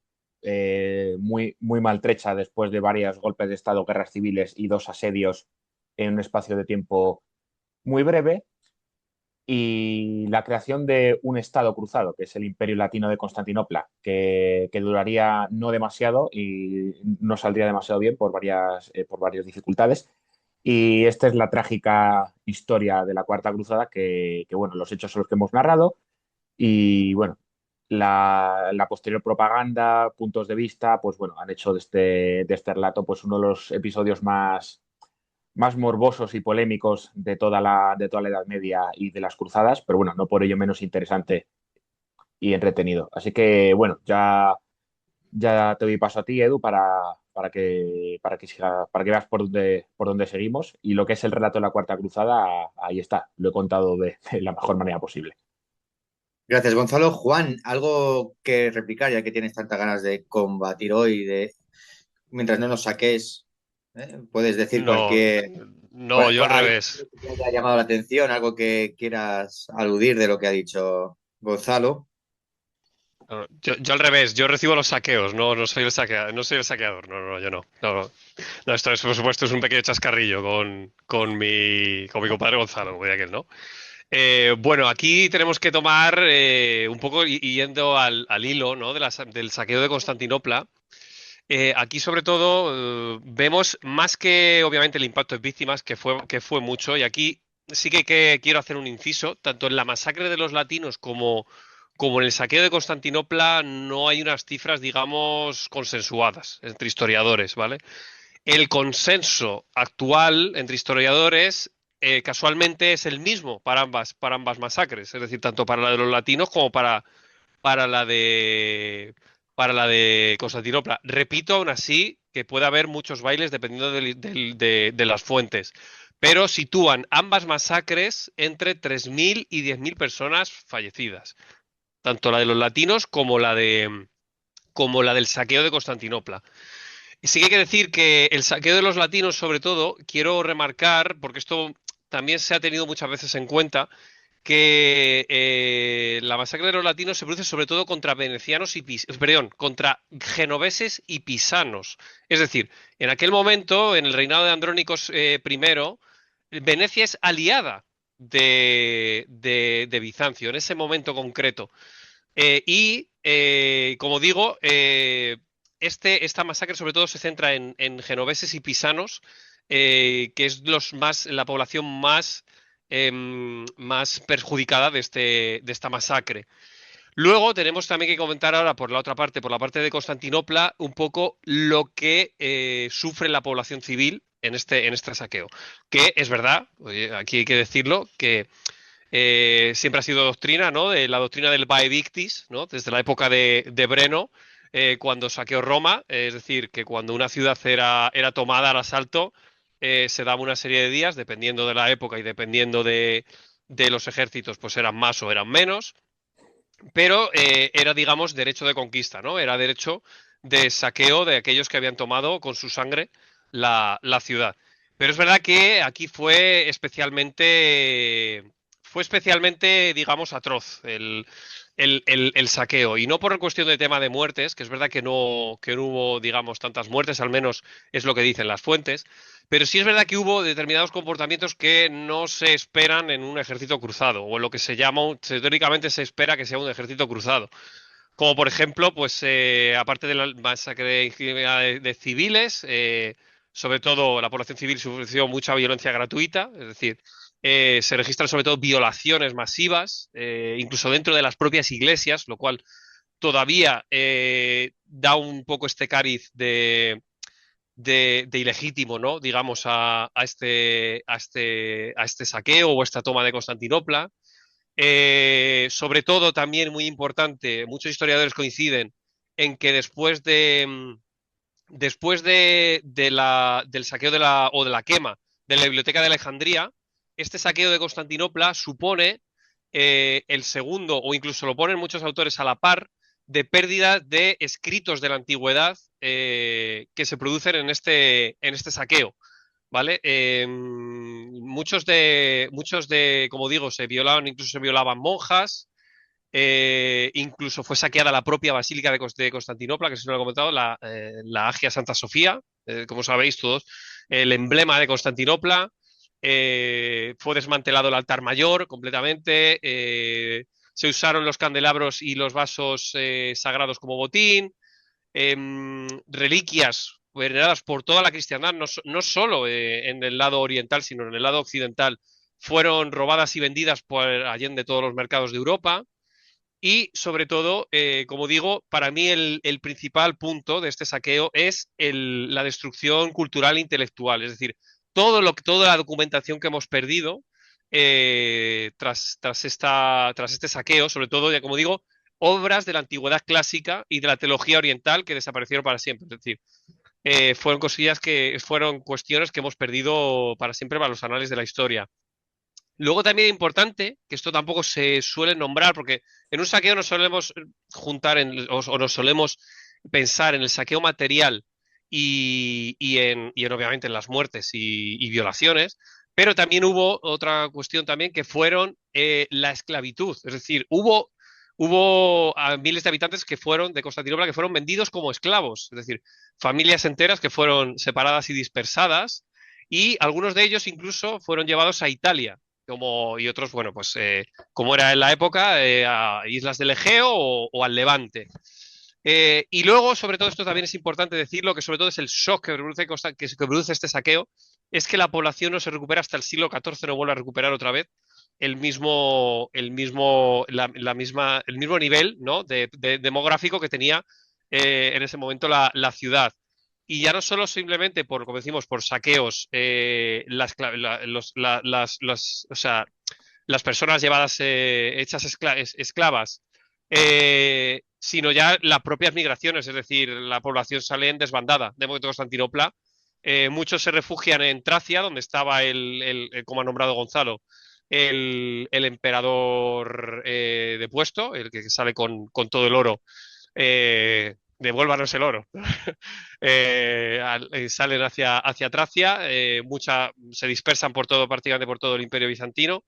Speaker 2: muy maltrecha después de varios golpes de Estado, guerras civiles y dos asedios en un espacio de tiempo muy breve, y la creación de un Estado cruzado, que es el Imperio Latino de Constantinopla, que duraría no demasiado y no saldría demasiado bien por varias dificultades. Y esta es la trágica historia de la Cuarta Cruzada, bueno, los hechos son los que hemos narrado. Y bueno, la posterior propaganda, puntos de vista, pues bueno, han hecho de este relato pues uno de los episodios más morbosos y polémicos de toda la Edad Media y de las cruzadas, pero bueno, no por ello menos interesante y entretenido. Así que bueno, ya te doy paso a ti, Edu, para que veas por dónde seguimos. Y lo que es el relato de la Cuarta Cruzada, ahí está, lo he contado de la mejor manera posible.
Speaker 1: Gracias, Gonzalo. Juan, algo que replicar, ya que tienes tantas ganas de combatir hoy, mientras no nos saques, puedes decir
Speaker 3: No, no, yo al
Speaker 1: algo
Speaker 3: revés.
Speaker 1: que te haya llamado la atención, algo que quieras aludir de lo que ha dicho Gonzalo.
Speaker 3: Yo al revés, yo recibo los saqueos, no soy no soy el saqueador, no, yo no. No, esto es, por supuesto, es un pequeño chascarrillo con mi compadre Gonzalo, como diría aquel, ¿no? Bueno, aquí tenemos que tomar un poco y yendo al hilo, ¿no? Del saqueo de Constantinopla. Aquí, sobre todo, vemos más que obviamente el impacto de víctimas, que fue mucho, y aquí sí que quiero hacer un inciso, tanto en la masacre de los latinos como en el saqueo de Constantinopla, no hay unas cifras, digamos, consensuadas entre historiadores, ¿vale? El consenso actual entre historiadores casualmente es el mismo para ambas masacres, es decir, tanto para la de los latinos como para la de para la de Constantinopla. Repito, aún así, que puede haber muchos bailes dependiendo de las fuentes, pero sitúan ambas masacres entre 3.000 y 10.000 personas fallecidas, tanto la de los latinos como la del saqueo de Constantinopla. Sí que hay que decir que el saqueo de los latinos, sobre todo, quiero remarcar, porque esto también se ha tenido muchas veces en cuenta, que la masacre de los latinos se produce sobre todo contra venecianos perdón, contra genoveses y pisanos. Es decir, en aquel momento, en el reinado de Andrónicos Venecia es aliada de Bizancio, en ese momento concreto. Como digo, esta masacre sobre todo se centra en genoveses y pisanos, que es la población más perjudicada de esta masacre. Luego tenemos también que comentar ahora por la otra parte, por la parte de Constantinopla, un poco lo que sufre la población civil en este saqueo. Que es verdad, oye, aquí hay que decirlo, que siempre ha sido doctrina, ¿no? De la doctrina del Vae Victis, ¿no? Desde la época de Breno, cuando saqueó Roma, es decir, que cuando una ciudad era tomada al asalto, se daba una serie de días, dependiendo de la época y dependiendo de los ejércitos, pues eran más o eran menos, pero era, digamos, derecho de conquista, ¿no? Era derecho de saqueo de aquellos que habían tomado con su sangre la ciudad. Pero es verdad que aquí fue especialmente, digamos, atroz el saqueo. Y no por cuestión de tema de muertes, que es verdad que no hubo, digamos, tantas muertes, al menos es lo que dicen las fuentes, pero sí es verdad que hubo determinados comportamientos que no se esperan en un ejército cruzado, o en lo que teóricamente se espera que sea un ejército cruzado. Como por ejemplo, pues aparte de la masacre de civiles, sobre todo la población civil sufrió mucha violencia gratuita, es decir, se registran sobre todo violaciones masivas, incluso dentro de las propias iglesias, lo cual todavía da un poco este cariz de ilegítimo, ¿no? Digamos, a este saqueo o esta toma de Constantinopla. Sobre todo, también muy importante, muchos historiadores coinciden en que del saqueo o de la quema de la Biblioteca de Alejandría, este saqueo de Constantinopla supone el segundo, o incluso lo ponen muchos autores a la par, de pérdida de escritos de la antigüedad que se producen en este saqueo. ¿Vale? Muchos de, como digo, se violaban, incluso se violaban monjas, incluso fue saqueada la propia Basílica de Constantinopla, que si no lo he comentado, la Agia Santa Sofía, como sabéis todos, el emblema de Constantinopla. Fue desmantelado el altar mayor completamente. Se usaron los candelabros y los vasos sagrados como botín. Reliquias veneradas por toda la cristiandad, no solo en el lado oriental, sino en el lado occidental, fueron robadas y vendidas por allende todos los mercados de Europa. Y sobre todo, como digo, para mí el principal punto de este saqueo es la destrucción cultural e intelectual. Es decir, toda la documentación que hemos perdido tras este saqueo, sobre todo, ya como digo, obras de la antigüedad clásica y de la teología oriental que desaparecieron para siempre. Es decir, fueron cuestiones que hemos perdido para siempre para los anales de la historia. Luego también es importante, que esto tampoco se suele nombrar, porque en un saqueo nos solemos o nos solemos pensar en el saqueo material y obviamente en las muertes y violaciones, pero también hubo otra cuestión también que fueron la esclavitud. Es decir, hubo a miles de habitantes de Constantinopla que fueron vendidos como esclavos, es decir, familias enteras que fueron separadas y dispersadas, y algunos de ellos incluso fueron llevados a Italia y otros, bueno, pues como era en la época, a islas del Egeo o al Levante. Y luego, sobre todo, esto también es importante decirlo, que sobre todo es el shock que produce este saqueo, es que la población no se recupera hasta el siglo XIV, no vuelve a recuperar otra vez el mismo nivel, ¿no? Demográfico que tenía en ese momento la ciudad. Y ya no solo simplemente por, como decimos, por saqueos, o sea, las personas llevadas, hechas esclavas, sino ya las propias migraciones, es decir, la población sale en desbandada de Constantinopla. Muchos se refugian en Tracia, donde estaba como ha nombrado Gonzalo, el emperador depuesto, el que sale con todo el oro. Devuélvanos el oro. Salen hacia Tracia, se dispersan prácticamente por todo el imperio bizantino,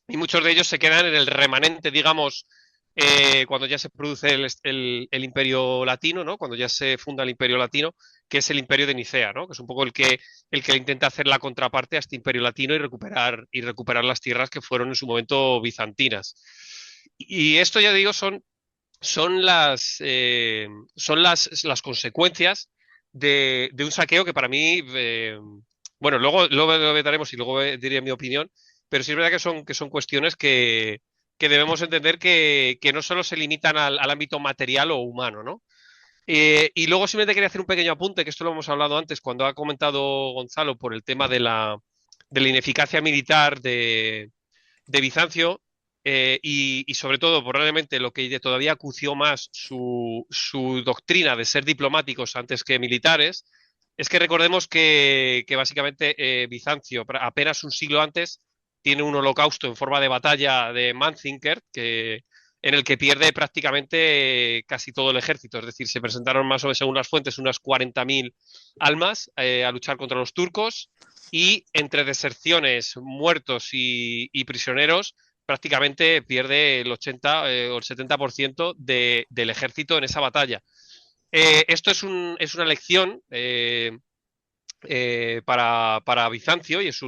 Speaker 3: y muchos de ellos se quedan en el remanente, digamos, cuando ya se produce el imperio latino, ¿no? Cuando ya se funda el imperio latino, que es el imperio de Nicea, ¿no? Que es un poco el que intenta hacer la contraparte a este imperio latino y recuperar las tierras que fueron en su momento bizantinas. Y esto, ya digo, son las consecuencias de un saqueo que para mí, bueno, luego lo vetaremos y luego diré mi opinión, pero sí es verdad que son cuestiones que debemos entender que no solo se limitan al ámbito material o humano, ¿no? Y luego simplemente quería hacer un pequeño apunte, que esto lo hemos hablado antes cuando ha comentado Gonzalo por el tema de la ineficacia militar de Bizancio, y sobre todo, probablemente lo que todavía acució más su doctrina de ser diplomáticos antes que militares, es que recordemos que básicamente Bizancio, apenas un siglo antes, tiene un holocausto en forma de batalla de Manzikert, en el que pierde prácticamente casi todo el ejército. Es decir, se presentaron más o menos, según las fuentes, unas 40.000 almas a luchar contra los turcos, y entre deserciones, muertos y prisioneros, prácticamente pierde el 80 o el 70% del ejército en esa batalla. Esto es una lección para Bizancio, y es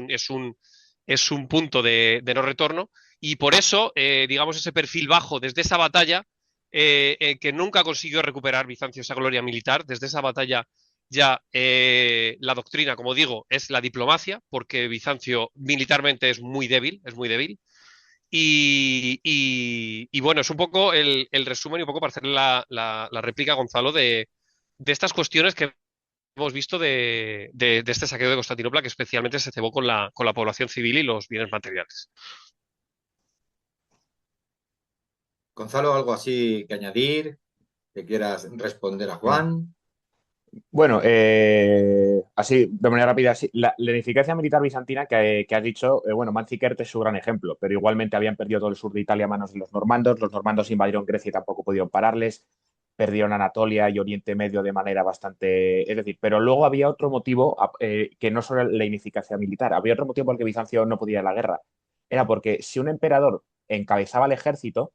Speaker 3: un punto de no retorno, y por eso, digamos, ese perfil bajo desde esa batalla, que nunca consiguió recuperar Bizancio esa gloria militar. Desde esa batalla ya la doctrina, como digo, es la diplomacia, porque Bizancio militarmente es muy débil, es muy débil. Y bueno, es un poco el resumen y un poco para hacer la réplica, Gonzalo, de estas cuestiones que hemos visto de este saqueo de Constantinopla, que especialmente se cebó con la población civil y los bienes materiales.
Speaker 1: Gonzalo, ¿algo así que añadir? ¿Que quieras responder a
Speaker 2: Eh,
Speaker 1: Juan?
Speaker 2: Bueno, así, de manera rápida, sí, la ineficacia militar bizantina que has dicho, bueno, Manzikert es su gran ejemplo, pero igualmente habían perdido todo el sur de Italia a manos de los normandos invadieron Grecia y tampoco pudieron pararles, perdieron Anatolia y Oriente Medio de manera bastante... Es decir, pero luego había otro motivo que no solo la ineficacia militar, había otro motivo por el que Bizancio no podía ir a la guerra. Era porque si un emperador encabezaba el ejército,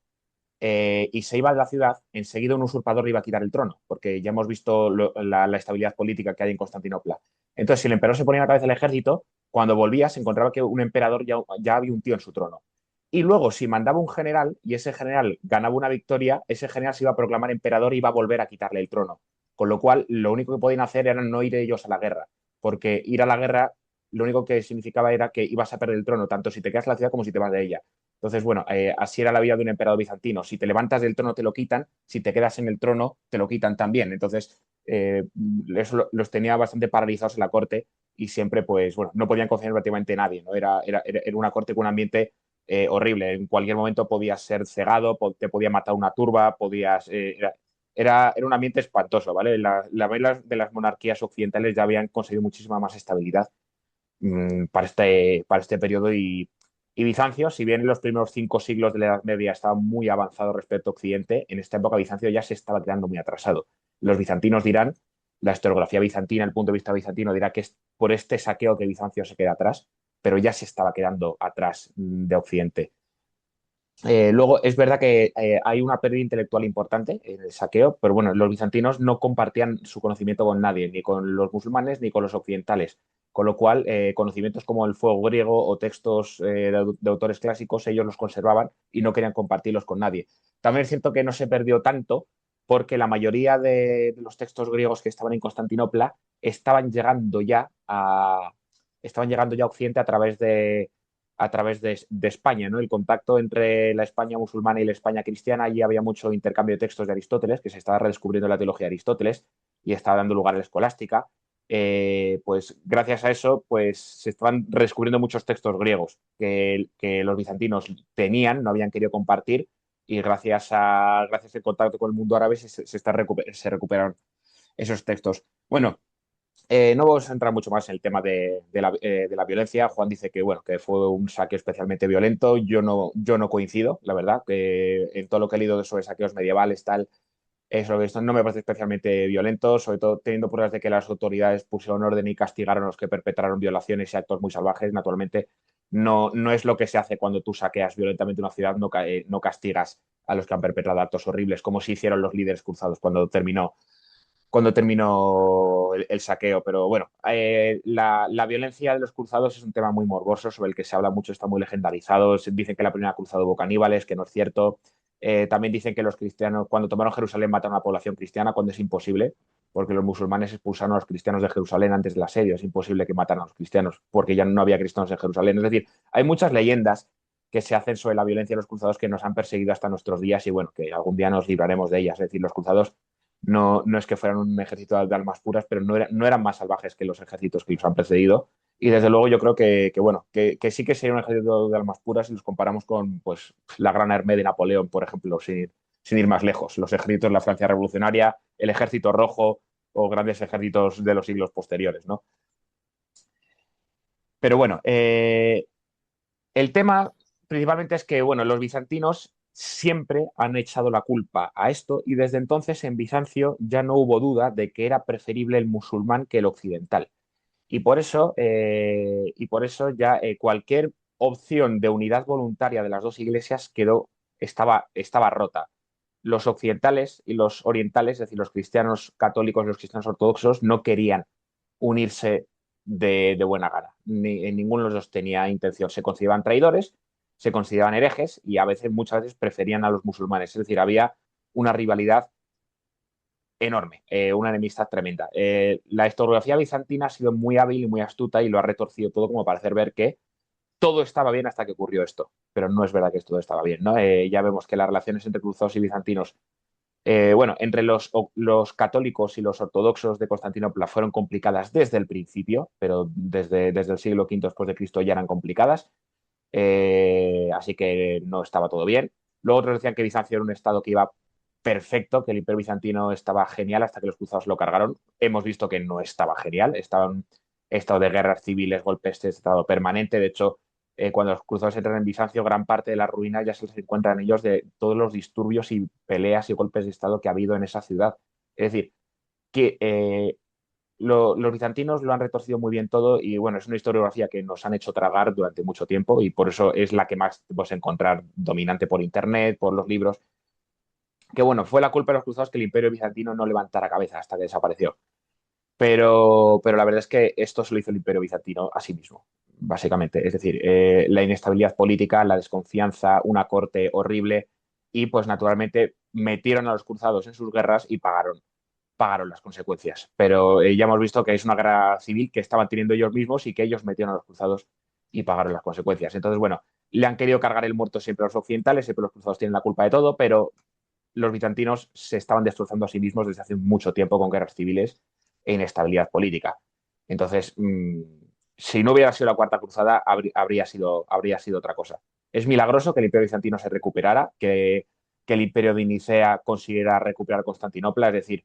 Speaker 2: y se iba de la ciudad, enseguida un usurpador le iba a quitar el trono, porque ya hemos visto la estabilidad política que hay en Constantinopla. Entonces, si el emperador se ponía a la cabeza del ejército, cuando volvía se encontraba que un emperador ya había un tío en su trono. Y luego, si mandaba un general y ese general ganaba una victoria, ese general se iba a proclamar emperador y iba a volver a quitarle el trono. Con lo cual, lo único que podían hacer era no ir ellos a la guerra, porque ir a la guerra lo único que significaba era que ibas a perder el trono, tanto si te quedas en la ciudad como si te vas de ella. Entonces, bueno, así era la vida de un emperador bizantino. Si te levantas del trono te lo quitan, si te quedas en el trono te lo quitan también. Entonces, eso los tenía bastante paralizados en la corte y siempre, pues, bueno, no podían confiar en prácticamente nadie, ¿no? Era una corte con un ambiente horrible. En cualquier momento podías ser cegado, te podía matar una turba, era un ambiente espantoso, ¿vale? La mayoría de las monarquías occidentales ya habían conseguido muchísima más estabilidad para este periodo y Bizancio, si bien en los primeros 5 siglos de la Edad Media estaba muy avanzado respecto a Occidente, en esta época Bizancio ya se estaba quedando muy atrasado. Los bizantinos dirán, la historiografía bizantina, el punto de vista bizantino dirá que es por este saqueo que Bizancio se queda atrás, pero ya se estaba quedando atrás de Occidente. Luego, es verdad que hay una pérdida intelectual importante en el saqueo, pero bueno, los bizantinos no compartían su conocimiento con nadie, ni con los musulmanes ni con los occidentales, con lo cual conocimientos como el fuego griego o textos de autores clásicos ellos los conservaban y no querían compartirlos con nadie. También es cierto que no se perdió tanto porque la mayoría de los textos griegos que estaban en Constantinopla estaban llegando ya a Occidente a través de España, ¿no? El contacto entre la España musulmana y la España cristiana, allí había mucho intercambio de textos de Aristóteles, que se estaba redescubriendo la teología de Aristóteles y estaba dando lugar a la escolástica. Pues gracias a eso, pues se estaban redescubriendo muchos textos griegos que los bizantinos tenían, no habían querido compartir, y gracias al contacto con el mundo árabe se recuperaron esos textos. Bueno, no vamos a entrar mucho más en el tema de la violencia. Juan dice que, bueno, que fue un saqueo especialmente violento. Yo no coincido, la verdad, que en todo lo que he leído sobre saqueos medievales, tal, eso esto no me parece especialmente violento, sobre todo teniendo pruebas de que las autoridades pusieron orden y castigaron a los que perpetraron violaciones y actos muy salvajes. Naturalmente, no es lo que se hace cuando tú saqueas violentamente una ciudad, no castigas a los que han perpetrado actos horribles, como se hicieron los líderes cruzados cuando terminó el saqueo. Pero bueno, la violencia de los cruzados es un tema muy morboso, sobre el que se habla mucho, está muy legendarizado. Dicen que la primera cruzada hubo caníbales, que no es cierto. También dicen que los cristianos, cuando tomaron Jerusalén, mataron a la población cristiana, cuando es imposible, porque los musulmanes expulsaron a los cristianos de Jerusalén antes del asedio. Es imposible que mataran a los cristianos, porque ya no había cristianos en Jerusalén. Es decir, hay muchas leyendas que se hacen sobre la violencia de los cruzados que nos han perseguido hasta nuestros días y bueno, que algún día nos libraremos de ellas. Es decir, los cruzados no es que fueran un ejército de almas puras, pero no eran más salvajes que los ejércitos que los han precedido. Y desde luego yo creo bueno, que sí que sería un ejército de almas puras si los comparamos con pues, la Gran Armée de Napoleón, por ejemplo, sin ir más lejos. Los ejércitos de la Francia revolucionaria, el Ejército Rojo o grandes ejércitos de los siglos posteriores, ¿no? Pero bueno, el tema principalmente es que, bueno, los bizantinos siempre han echado la culpa a esto y desde entonces en Bizancio ya no hubo duda de que era preferible el musulmán que el occidental. Y por eso ya cualquier opción de unidad voluntaria de las dos iglesias estaba rota. Los occidentales y los orientales, es decir, los cristianos católicos y los cristianos ortodoxos, no querían unirse de buena gana. En ninguno de los dos tenía intención. Se consideraban traidores, se consideraban herejes y muchas veces preferían a los musulmanes. Es decir, había una rivalidad enorme, una enemistad tremenda. La historiografía bizantina ha sido muy hábil y muy astuta y lo ha retorcido todo como para hacer ver que todo estaba bien hasta que ocurrió esto. Pero no es verdad que todo estaba bien, ¿no? Ya vemos que las relaciones entre cruzados y bizantinos Bueno, entre los católicos y los ortodoxos de Constantinopla fueron complicadas desde el principio, pero desde el siglo V después de Cristo ya eran complicadas, así que no estaba todo bien. Luego otros decían que Bizancio era un estado que iba perfecto, que el Imperio Bizantino estaba genial hasta que los cruzados lo cargaron. Hemos visto que no estaba genial, estaba en estado de guerras civiles, golpes de estado permanente. De hecho, cuando los cruzados entran en Bizancio, gran parte de las ruinas ya se les encuentran ellos de todos los disturbios y peleas y golpes de estado que ha habido en esa ciudad. Es decir, que los bizantinos lo han retorcido muy bien todo y bueno, es una historiografía que nos han hecho tragar durante mucho tiempo y por eso es la que más puedes encontrar dominante por internet, por los libros. Que bueno, fue la culpa de los cruzados que el Imperio Bizantino no levantara cabeza hasta que desapareció. Pero la verdad es que esto se lo hizo el Imperio Bizantino a sí mismo, básicamente. Es decir, la inestabilidad política, la desconfianza, una corte horrible y pues naturalmente metieron a los cruzados en sus guerras y pagaron las consecuencias. Pero ya hemos visto que es una guerra civil que estaban teniendo ellos mismos y que ellos metieron a los cruzados y pagaron las consecuencias. Entonces, bueno, le han querido cargar el muerto siempre a los occidentales, siempre los cruzados tienen la culpa de todo, pero los bizantinos se estaban destrozando a sí mismos desde hace mucho tiempo con guerras civiles e inestabilidad política. Entonces, si no hubiera sido la Cuarta Cruzada, habría sido otra cosa. Es milagroso que el Imperio Bizantino se recuperara, que el Imperio de Nicea consiguiera recuperar Constantinopla, es decir,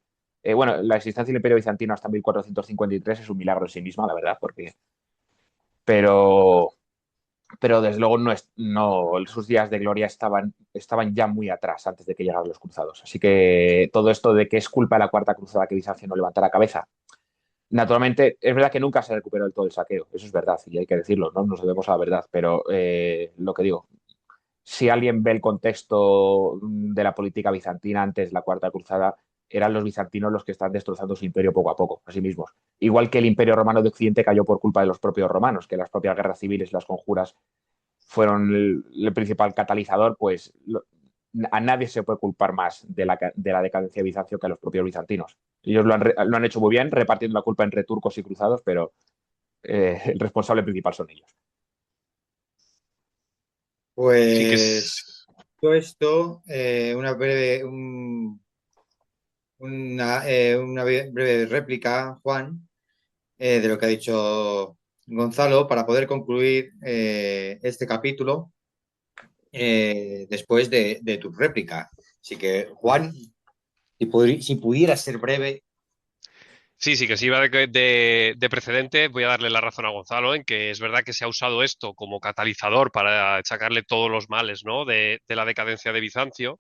Speaker 2: bueno, la existencia del Imperio Bizantino hasta 1453 es un milagro en sí misma, la verdad, pero, pero desde luego sus días de gloria estaban ya muy atrás antes de que llegaran los cruzados. Así que todo esto de que es culpa de la Cuarta Cruzada que Bizancio no levantara cabeza, naturalmente, es verdad que nunca se recuperó del todo el saqueo, eso es verdad, y hay que decirlo, ¿no? Nos debemos a la verdad, pero lo que digo, si alguien ve el contexto de la política bizantina antes de la Cuarta Cruzada, eran los bizantinos los que están destrozando su imperio poco a poco, a sí mismos. Igual que el imperio romano de Occidente cayó por culpa de los propios romanos, que las propias guerras civiles y las conjuras fueron el principal catalizador, pues a nadie se puede culpar más de la decadencia de Bizancio que a los propios bizantinos. Ellos lo han hecho muy bien, repartiendo la culpa entre turcos y cruzados, pero el responsable principal son ellos.
Speaker 3: Sí que
Speaker 1: Pues
Speaker 3: es.
Speaker 1: todo esto, una breve réplica, Juan, de lo que ha dicho Gonzalo para poder concluir este capítulo después de tu réplica. Así que, Juan, si pudieras ser breve.
Speaker 3: Sí, sí, que si iba de precedente, voy a darle la razón a Gonzalo en que es verdad que se ha usado esto como catalizador para achacarle todos los males, ¿no? de la decadencia de Bizancio.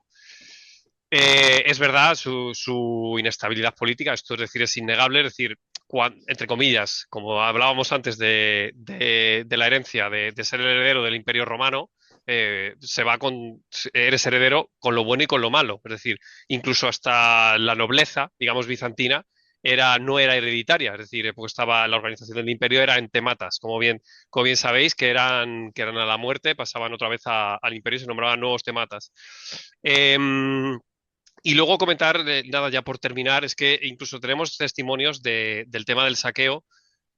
Speaker 3: Es verdad su inestabilidad política, esto es decir, es innegable, es decir, entre comillas, como hablábamos antes de la herencia, de ser el heredero del Imperio Romano, eres heredero con lo bueno y con lo malo, es decir, incluso hasta la nobleza, digamos, bizantina, no era hereditaria, es decir, porque estaba la organización del imperio era en tematas, como bien sabéis, que eran a la muerte, pasaban otra vez al imperio y se nombraban nuevos tematas. Y luego comentar, nada, ya por terminar, es que incluso tenemos testimonios del tema del saqueo,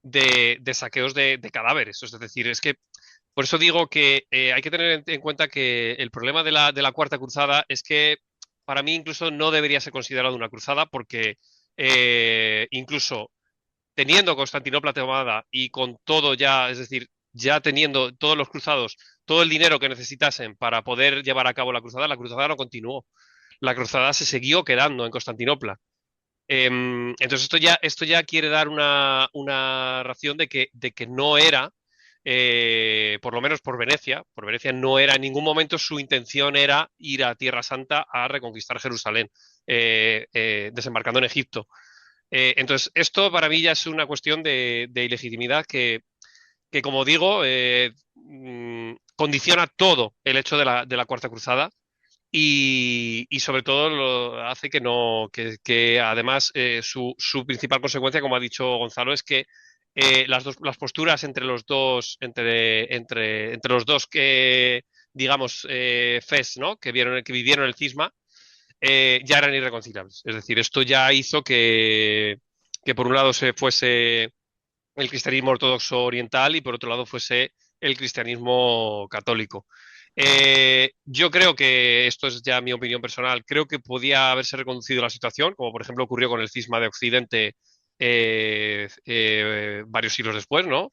Speaker 3: de saqueos de cadáveres. Es decir, es que por eso digo que hay que tener en cuenta que el problema de la Cuarta Cruzada es que para mí incluso no debería ser considerado una cruzada porque incluso teniendo Constantinopla tomada y con todo ya, es decir, ya teniendo todos los cruzados, todo el dinero que necesitasen para poder llevar a cabo la cruzada no continuó. La cruzada se siguió quedando en Constantinopla. Entonces esto ya quiere dar una ración de que no era, por lo menos por Venecia no era en ningún momento su intención era ir a Tierra Santa a reconquistar Jerusalén, desembarcando en Egipto. Entonces, esto para mí ya es una cuestión de ilegitimidad que como digo, condiciona todo el hecho de la Cuarta Cruzada y sobre todo hace que no, que además su principal consecuencia, como ha dicho Gonzalo, es que las posturas entre los dos que, digamos, FES, ¿no? Que vivieron el cisma, ya eran irreconciliables. Es decir, esto ya hizo que por un lado se fuese el cristianismo ortodoxo oriental y por otro lado fuese el cristianismo católico. Yo creo que, esto es ya mi opinión personal, creo que podía haberse reconducido la situación, como por ejemplo ocurrió con el cisma de Occidente varios siglos después, ¿no?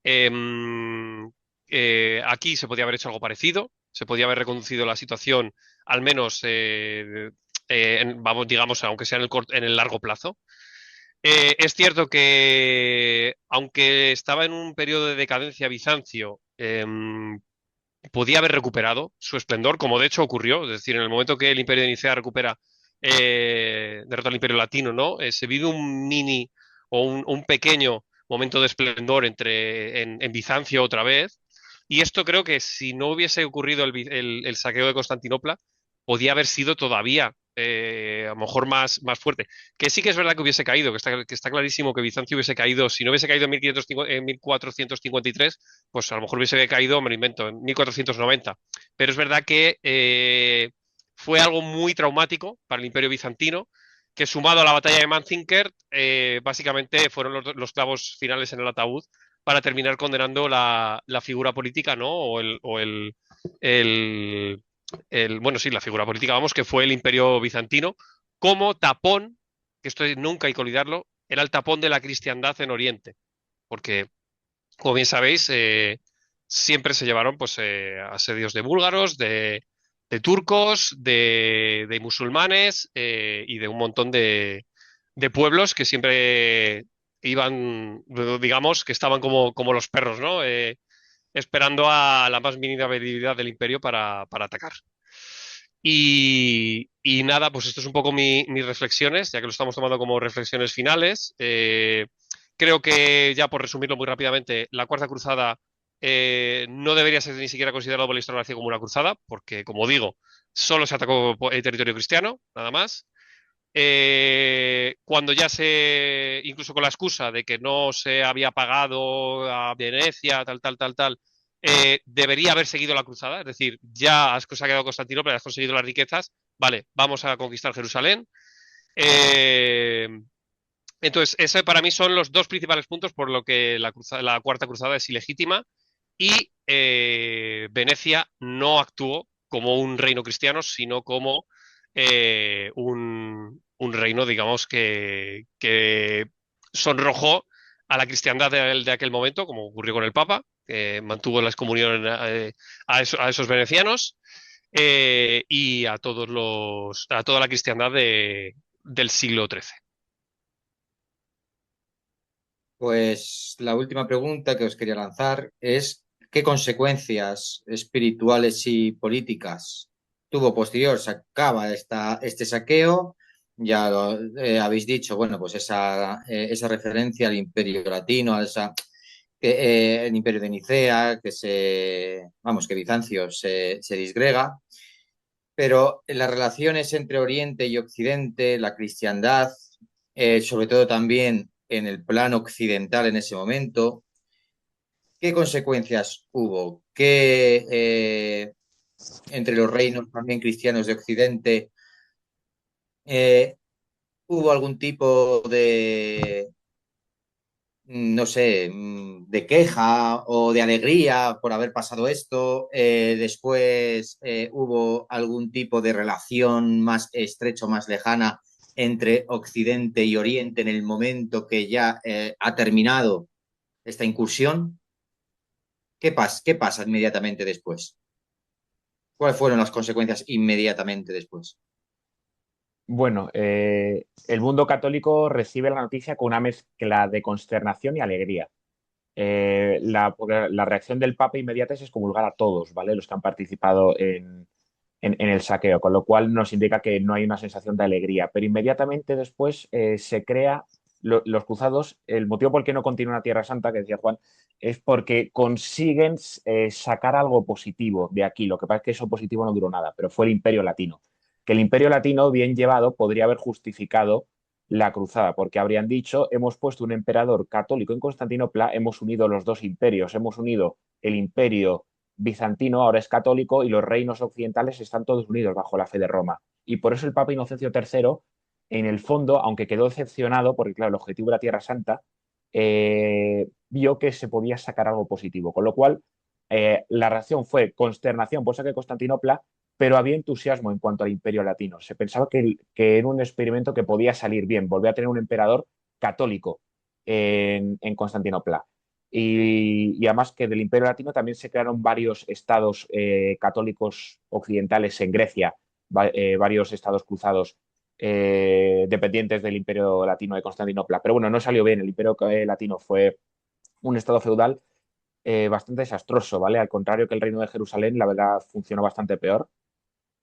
Speaker 3: Em, Aquí se podía haber hecho algo parecido, se podía haber reconducido la situación, al menos, vamos, digamos, aunque sea en el largo plazo. Es cierto que, aunque estaba en un periodo de decadencia Bizancio, podía haber recuperado su esplendor, como de hecho ocurrió. Es decir, en el momento que el Imperio de Nicea recupera, derrota al Imperio Latino, ¿no? Se vive un mini o un pequeño momento de esplendor en Bizancio otra vez. Y esto creo que si no hubiese ocurrido el saqueo de Constantinopla, podía haber sido todavía a lo mejor más fuerte. Que sí que es verdad que hubiese caído, que está clarísimo que Bizancio hubiese caído, si no hubiese caído en 1550, en 1453, pues a lo mejor hubiese caído, me lo invento, en 1490. Pero es verdad que fue algo muy traumático para el Imperio Bizantino, que sumado a la batalla de Manzikert, básicamente fueron los clavos finales en el ataúd para terminar condenando la figura política, ¿no? El, bueno, sí, la figura política, vamos, que fue el Imperio Bizantino, como tapón, que esto nunca hay que olvidarlo, era el tapón de la cristiandad en Oriente, porque como bien sabéis, siempre se llevaron pues, asedios de búlgaros, de turcos, de musulmanes y de un montón de pueblos que siempre iban, digamos, que estaban como los perros, ¿no? Esperando a la más mínima debilidad del imperio para atacar. Y nada, pues esto es un poco mis reflexiones, ya que lo estamos tomando como reflexiones finales. Creo que, ya por resumirlo muy rápidamente, la Cuarta Cruzada no debería ser ni siquiera considerado por la historiografía como una cruzada, porque, como digo, solo se atacó el territorio cristiano, nada más. Cuando ya incluso con la excusa de que no se había pagado a Venecia, tal, debería haber seguido la cruzada, es decir, ya has quedado Constantinopla, has conseguido las riquezas, vale, vamos a conquistar Jerusalén. Eh, entonces, ese para mí son los dos principales puntos por lo que la Cuarta Cruzada es ilegítima y Venecia no actuó como un reino cristiano, sino como un reino, digamos, que sonrojó a la cristiandad de aquel momento, como ocurrió con el Papa, que mantuvo la excomunión a esos venecianos y a toda la cristiandad del siglo XIII.
Speaker 1: Pues la última pregunta que os quería lanzar es, ¿qué consecuencias espirituales y políticas tuvo posterior? Se acaba este saqueo, ya lo habéis dicho, bueno, pues esa referencia al Imperio Latino, el Imperio de Nicea, vamos, que Bizancio se disgrega, pero en las relaciones entre Oriente y Occidente, la cristiandad, sobre todo también en el plano occidental en ese momento, ¿qué consecuencias hubo? Entre los reinos también cristianos de Occidente, eh, hubo algún tipo de, no sé, de queja o de alegría por haber pasado esto? Después hubo algún tipo de relación más estrecho, más lejana entre Occidente y Oriente en el momento que ya ha terminado esta incursión. ¿Qué pasa inmediatamente después? ¿Cuáles fueron las consecuencias inmediatamente después?
Speaker 2: Bueno, el mundo católico recibe la noticia con una mezcla de consternación y alegría. Porque la reacción del Papa inmediata es excomulgar a todos, ¿vale? Los que han participado en el saqueo, con lo cual nos indica que no hay una sensación de alegría. Pero inmediatamente después se crea los cruzados. El motivo por el que no continúa Tierra Santa, que decía Juan, es porque consiguen sacar algo positivo de aquí. Lo que pasa es que eso positivo no duró nada, pero fue el Imperio Latino. Que el Imperio Latino, bien llevado, podría haber justificado la cruzada, porque habrían dicho, hemos puesto un emperador católico en Constantinopla, hemos unido los dos imperios, hemos unido el imperio bizantino, ahora es católico, y los reinos occidentales están todos unidos bajo la fe de Roma. Y por eso el Papa Inocencio III, en el fondo, aunque quedó decepcionado, porque claro, el objetivo era Tierra Santa, vio que se podía sacar algo positivo, con lo cual La reacción fue consternación por saque Constantinopla, pero había entusiasmo en cuanto al Imperio Latino. Se pensaba que era un experimento que podía salir bien, volver a tener un emperador católico en Constantinopla. Y además que del Imperio Latino también se crearon varios estados católicos occidentales en Grecia, varios estados cruzados dependientes del Imperio Latino de Constantinopla. Pero bueno, no salió bien. El Imperio Latino fue un estado feudal bastante desastroso, ¿vale? Al contrario que el Reino de Jerusalén, la verdad funcionó bastante peor.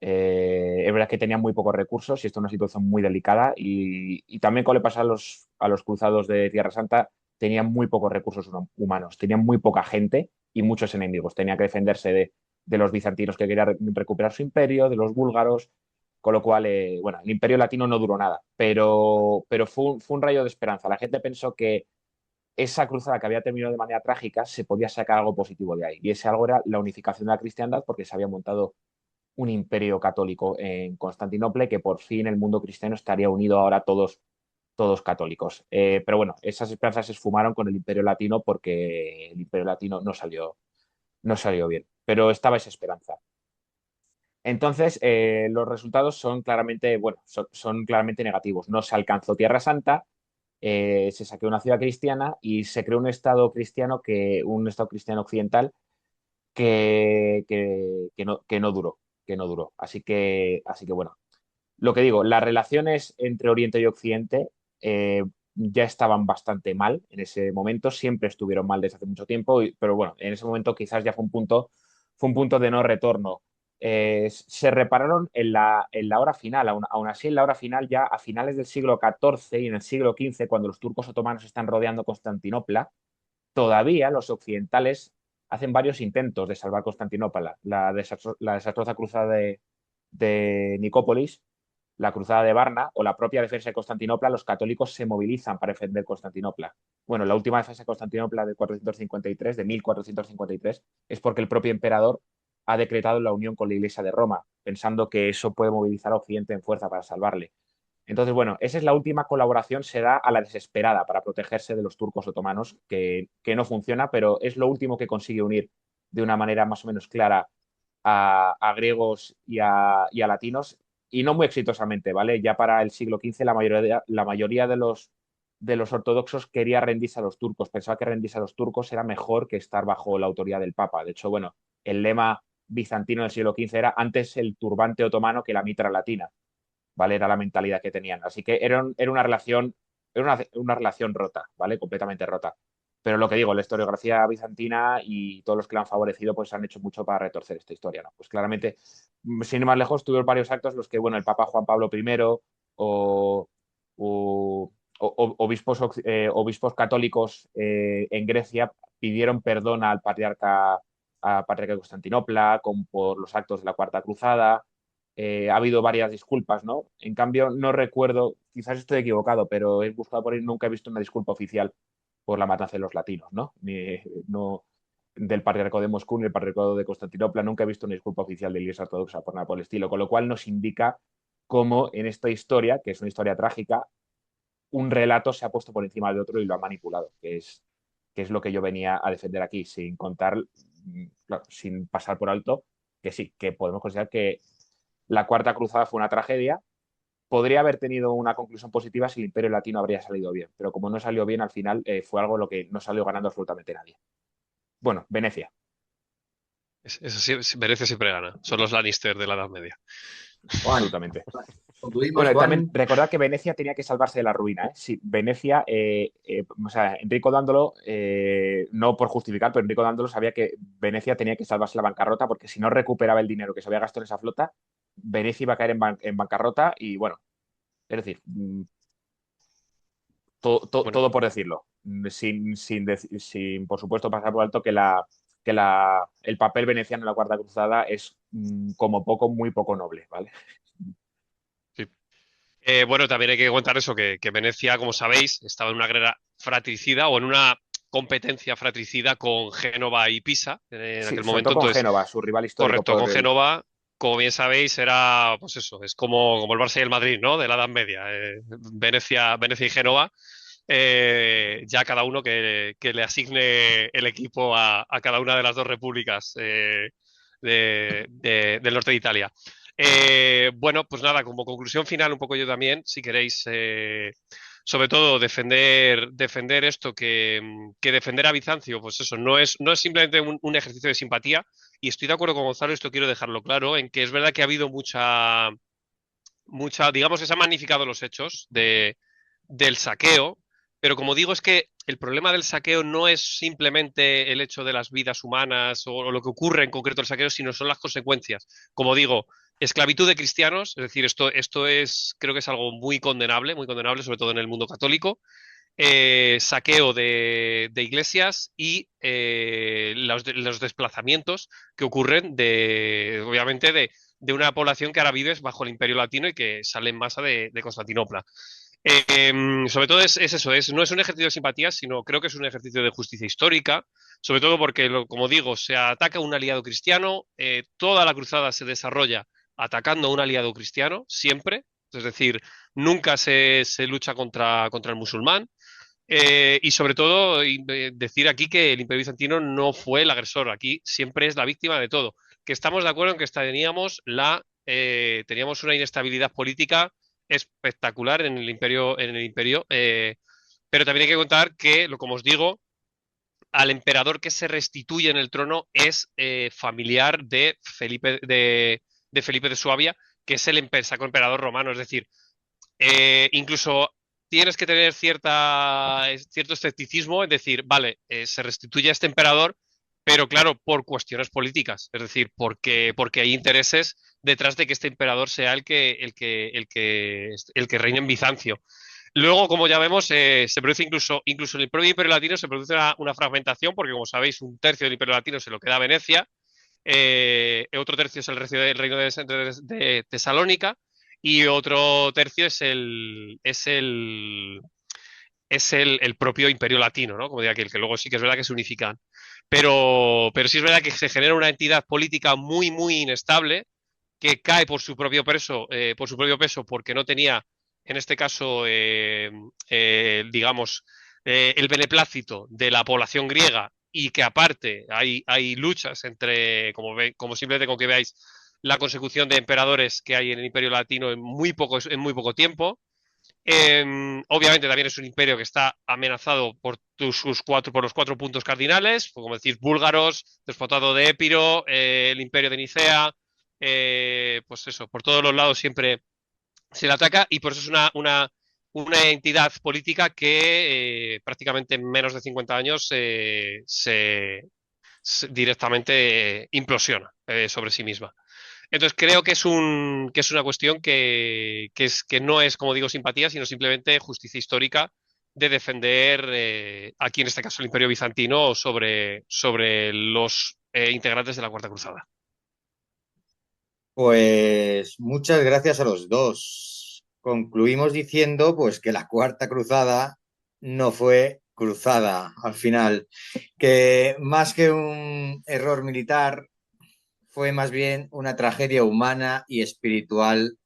Speaker 2: Es verdad que tenían muy pocos recursos y esto es una situación muy delicada y también como le pasa a los cruzados de Tierra Santa, tenían muy pocos recursos humanos, tenían muy poca gente y muchos enemigos. Tenía que defenderse de los bizantinos que querían recuperar su imperio, de los búlgaros, con lo cual, bueno, el imperio latino no duró nada, pero fue un rayo de esperanza. La gente pensó que esa cruzada que había terminado de manera trágica se podía sacar algo positivo de ahí. Y ese algo era la unificación de la cristiandad porque se había montado un imperio católico en Constantinopla y que por fin el mundo cristiano estaría unido ahora todos católicos. Pero bueno, esas esperanzas se esfumaron con el imperio latino porque el imperio latino no salió bien. Pero estaba esa esperanza. Entonces, los resultados son claramente, bueno, son claramente negativos. No se alcanzó Tierra Santa, se saqueó una ciudad cristiana y se creó un estado cristiano occidental que no duró. Así que bueno, lo que digo, las relaciones entre Oriente y Occidente eh, ya estaban bastante mal en ese momento, siempre estuvieron mal desde hace mucho tiempo, pero bueno, en ese momento quizás ya fue un punto de no retorno. Se repararon en la hora final, aún así en la hora final ya a finales del siglo XIV y en el siglo XV, cuando los turcos otomanos están rodeando Constantinopla, todavía los occidentales hacen varios intentos de salvar Constantinopla. La desastrosa cruzada de Nicópolis, la cruzada de Varna o la propia defensa de Constantinopla, los católicos se movilizan para defender Constantinopla. Bueno, la última defensa de Constantinopla de 1453, es porque el propio emperador ha decretado la unión con la Iglesia de Roma, pensando que eso puede movilizar a Occidente en fuerza para salvarle. Entonces, bueno, esa es la última colaboración, se da a la desesperada para protegerse de los turcos otomanos, que no funciona, pero es lo último que consigue unir de una manera más o menos clara a griegos y a latinos, y no muy exitosamente, ¿vale? Ya para el siglo XV la mayoría de los ortodoxos quería rendirse a los turcos, pensaba que rendirse a los turcos era mejor que estar bajo la autoridad del Papa. De hecho, bueno, el lema bizantino del siglo XV era antes el turbante otomano que la mitra latina, ¿vale? Era la mentalidad que tenían. Así que era una relación rota, ¿vale? Completamente rota. Pero lo que digo, la historiografía bizantina y todos los que la han favorecido, pues han hecho mucho para retorcer esta historia, ¿no? Pues claramente, sin ir más lejos, tuvieron varios actos en los que, bueno, el Papa Juan Pablo I o, obispos católicos en Grecia pidieron perdón al patriarca de Constantinopla por los actos de la Cuarta Cruzada. Ha habido varias disculpas, ¿no? En cambio, no recuerdo, quizás estoy equivocado, pero he buscado por ahí, nunca he visto una disculpa oficial por la matanza de los latinos, ¿no? No del patriarcado de Moscú ni del patriarcado de Constantinopla, nunca he visto una disculpa oficial de la Iglesia Ortodoxa por nada por el estilo, con lo cual nos indica cómo en esta historia, que es una historia trágica, un relato se ha puesto por encima de otro y lo ha manipulado, que es lo que yo venía a defender aquí, sin contar, claro, sin pasar por alto, que sí, que podemos considerar que la Cuarta Cruzada fue una tragedia. Podría haber tenido una conclusión positiva si el Imperio Latino habría salido bien, pero como no salió bien, al final fue algo lo que no salió ganando absolutamente nadie. Bueno, Venecia.
Speaker 3: Eso sí, Venecia siempre gana. Son los Lannister de la Edad Media.
Speaker 1: Juan,
Speaker 2: Absolutamente.
Speaker 1: concluimos,
Speaker 2: Bueno, y
Speaker 1: Juan.
Speaker 2: también recordad que Venecia tenía que salvarse de la ruina, ¿eh? Sí, Venecia, o sea, Enrico Dándolo, no por justificar, pero Enrico Dándolo sabía que Venecia tenía que salvarse de la bancarrota porque si no recuperaba el dinero que se había gastado en esa flota, Venecia iba a caer en bancarrota y bueno, es decir,
Speaker 3: Bueno,
Speaker 2: todo por decirlo, sin, por supuesto pasar por alto el papel veneciano en la Cuarta Cruzada es como poco, muy poco noble, ¿vale?
Speaker 3: sí. Bueno, también hay que contar eso, que Venecia, como sabéis, estaba en una guerra fratricida o en una competencia fratricida con Génova y Pisa en
Speaker 2: Sí,
Speaker 3: aquel
Speaker 2: sobre todo
Speaker 3: momento.
Speaker 2: con
Speaker 3: Entonces,
Speaker 2: Génova, su rival histórico
Speaker 3: correcto, con
Speaker 2: por
Speaker 3: Génova, como bien sabéis, era, pues eso, es como el Barça y el Madrid, ¿no? De la Edad Media, Venecia y Génova. ya cada uno que le asigne el equipo a cada una de las dos repúblicas del norte de Italia. Bueno, pues nada, como conclusión final, un poco yo también, si queréis, sobre todo defender esto, que defender a Bizancio, pues eso, no es simplemente un ejercicio de simpatía, y estoy de acuerdo con Gonzalo, esto quiero dejarlo claro, en que es verdad que ha habido mucha, digamos que se han magnificado los hechos del saqueo, pero como digo, es que el problema del saqueo no es simplemente el hecho de las vidas humanas o lo que ocurre en concreto el saqueo, sino son las consecuencias. Como digo, esclavitud de cristianos, es decir, esto es, creo que es algo muy condenable, sobre todo en el mundo católico. Saqueo de iglesias y los desplazamientos que ocurren obviamente de una población que ahora vive bajo el Imperio Latino y que sale en masa de Constantinopla. Sobre todo es eso, no es un ejercicio de simpatía, sino creo que es un ejercicio de justicia histórica, sobre todo porque, como digo, se ataca a un aliado cristiano, toda la cruzada se desarrolla atacando a un aliado cristiano, siempre, es decir, nunca se lucha contra el musulmán. Y sobre todo decir aquí que el Imperio Bizantino no fue el agresor, aquí siempre es la víctima de todo. Que estamos de acuerdo en que teníamos una inestabilidad política espectacular en el imperio, pero también hay que contar que, como os digo, al emperador que se restituye en el trono es familiar de Felipe de Suabia, que es el sacro emperador romano, es decir, incluso tienes que tener cierto escepticismo, es decir, vale, se restituye a este emperador, pero claro, por cuestiones políticas, es decir, porque hay intereses detrás de que este emperador sea el que reine en Bizancio. Luego, como ya vemos, se produce incluso en el propio Imperio Latino se produce una fragmentación, porque como sabéis, un tercio del Imperio Latino se lo queda a Venecia, otro tercio es el reino de Tesalónica, y otro tercio es el propio Imperio Latino, ¿no? Como diría aquel, que luego sí que es verdad que se unifican. Pero sí es verdad que se genera una entidad política muy, muy inestable, que cae por su propio peso, porque no tenía, en este caso, digamos, el beneplácito de la población griega, y que aparte hay luchas entre, como simplemente con que veáis la consecución de emperadores que hay en el Imperio Latino en muy poco tiempo. Obviamente también es un imperio que está amenazado por los 4 puntos cardinales, como decir, búlgaros, despotado de Épiro, el imperio de Nicea, pues eso, por todos los lados siempre se le ataca, y por eso es una entidad política que prácticamente en menos de 50 años directamente implosiona sobre sí misma. Entonces creo que es una cuestión que no es, como digo, simpatía, sino simplemente justicia histórica de defender aquí, en este caso, el Imperio Bizantino sobre los integrantes de la Cuarta Cruzada.
Speaker 1: Pues muchas gracias a los dos. Concluimos diciendo pues que la Cuarta Cruzada no fue cruzada al final, que más que un error militar fue más bien una tragedia humana y espiritual,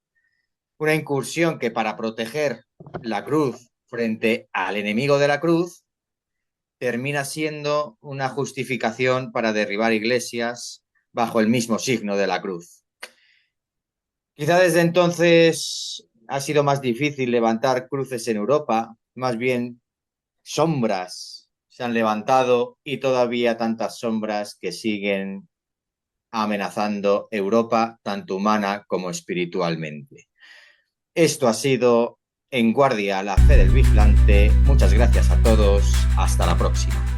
Speaker 1: una incursión que, para proteger la cruz frente al enemigo de la cruz, termina siendo una justificación para derribar iglesias bajo el mismo signo de la cruz. Quizá desde entonces ha sido más difícil levantar cruces en Europa, más bien sombras se han levantado, y todavía tantas sombras que siguen amenazando Europa, tanto humana como espiritualmente. Esto ha sido En Guardia, la fe del vigilante. Muchas gracias a todos. Hasta la próxima.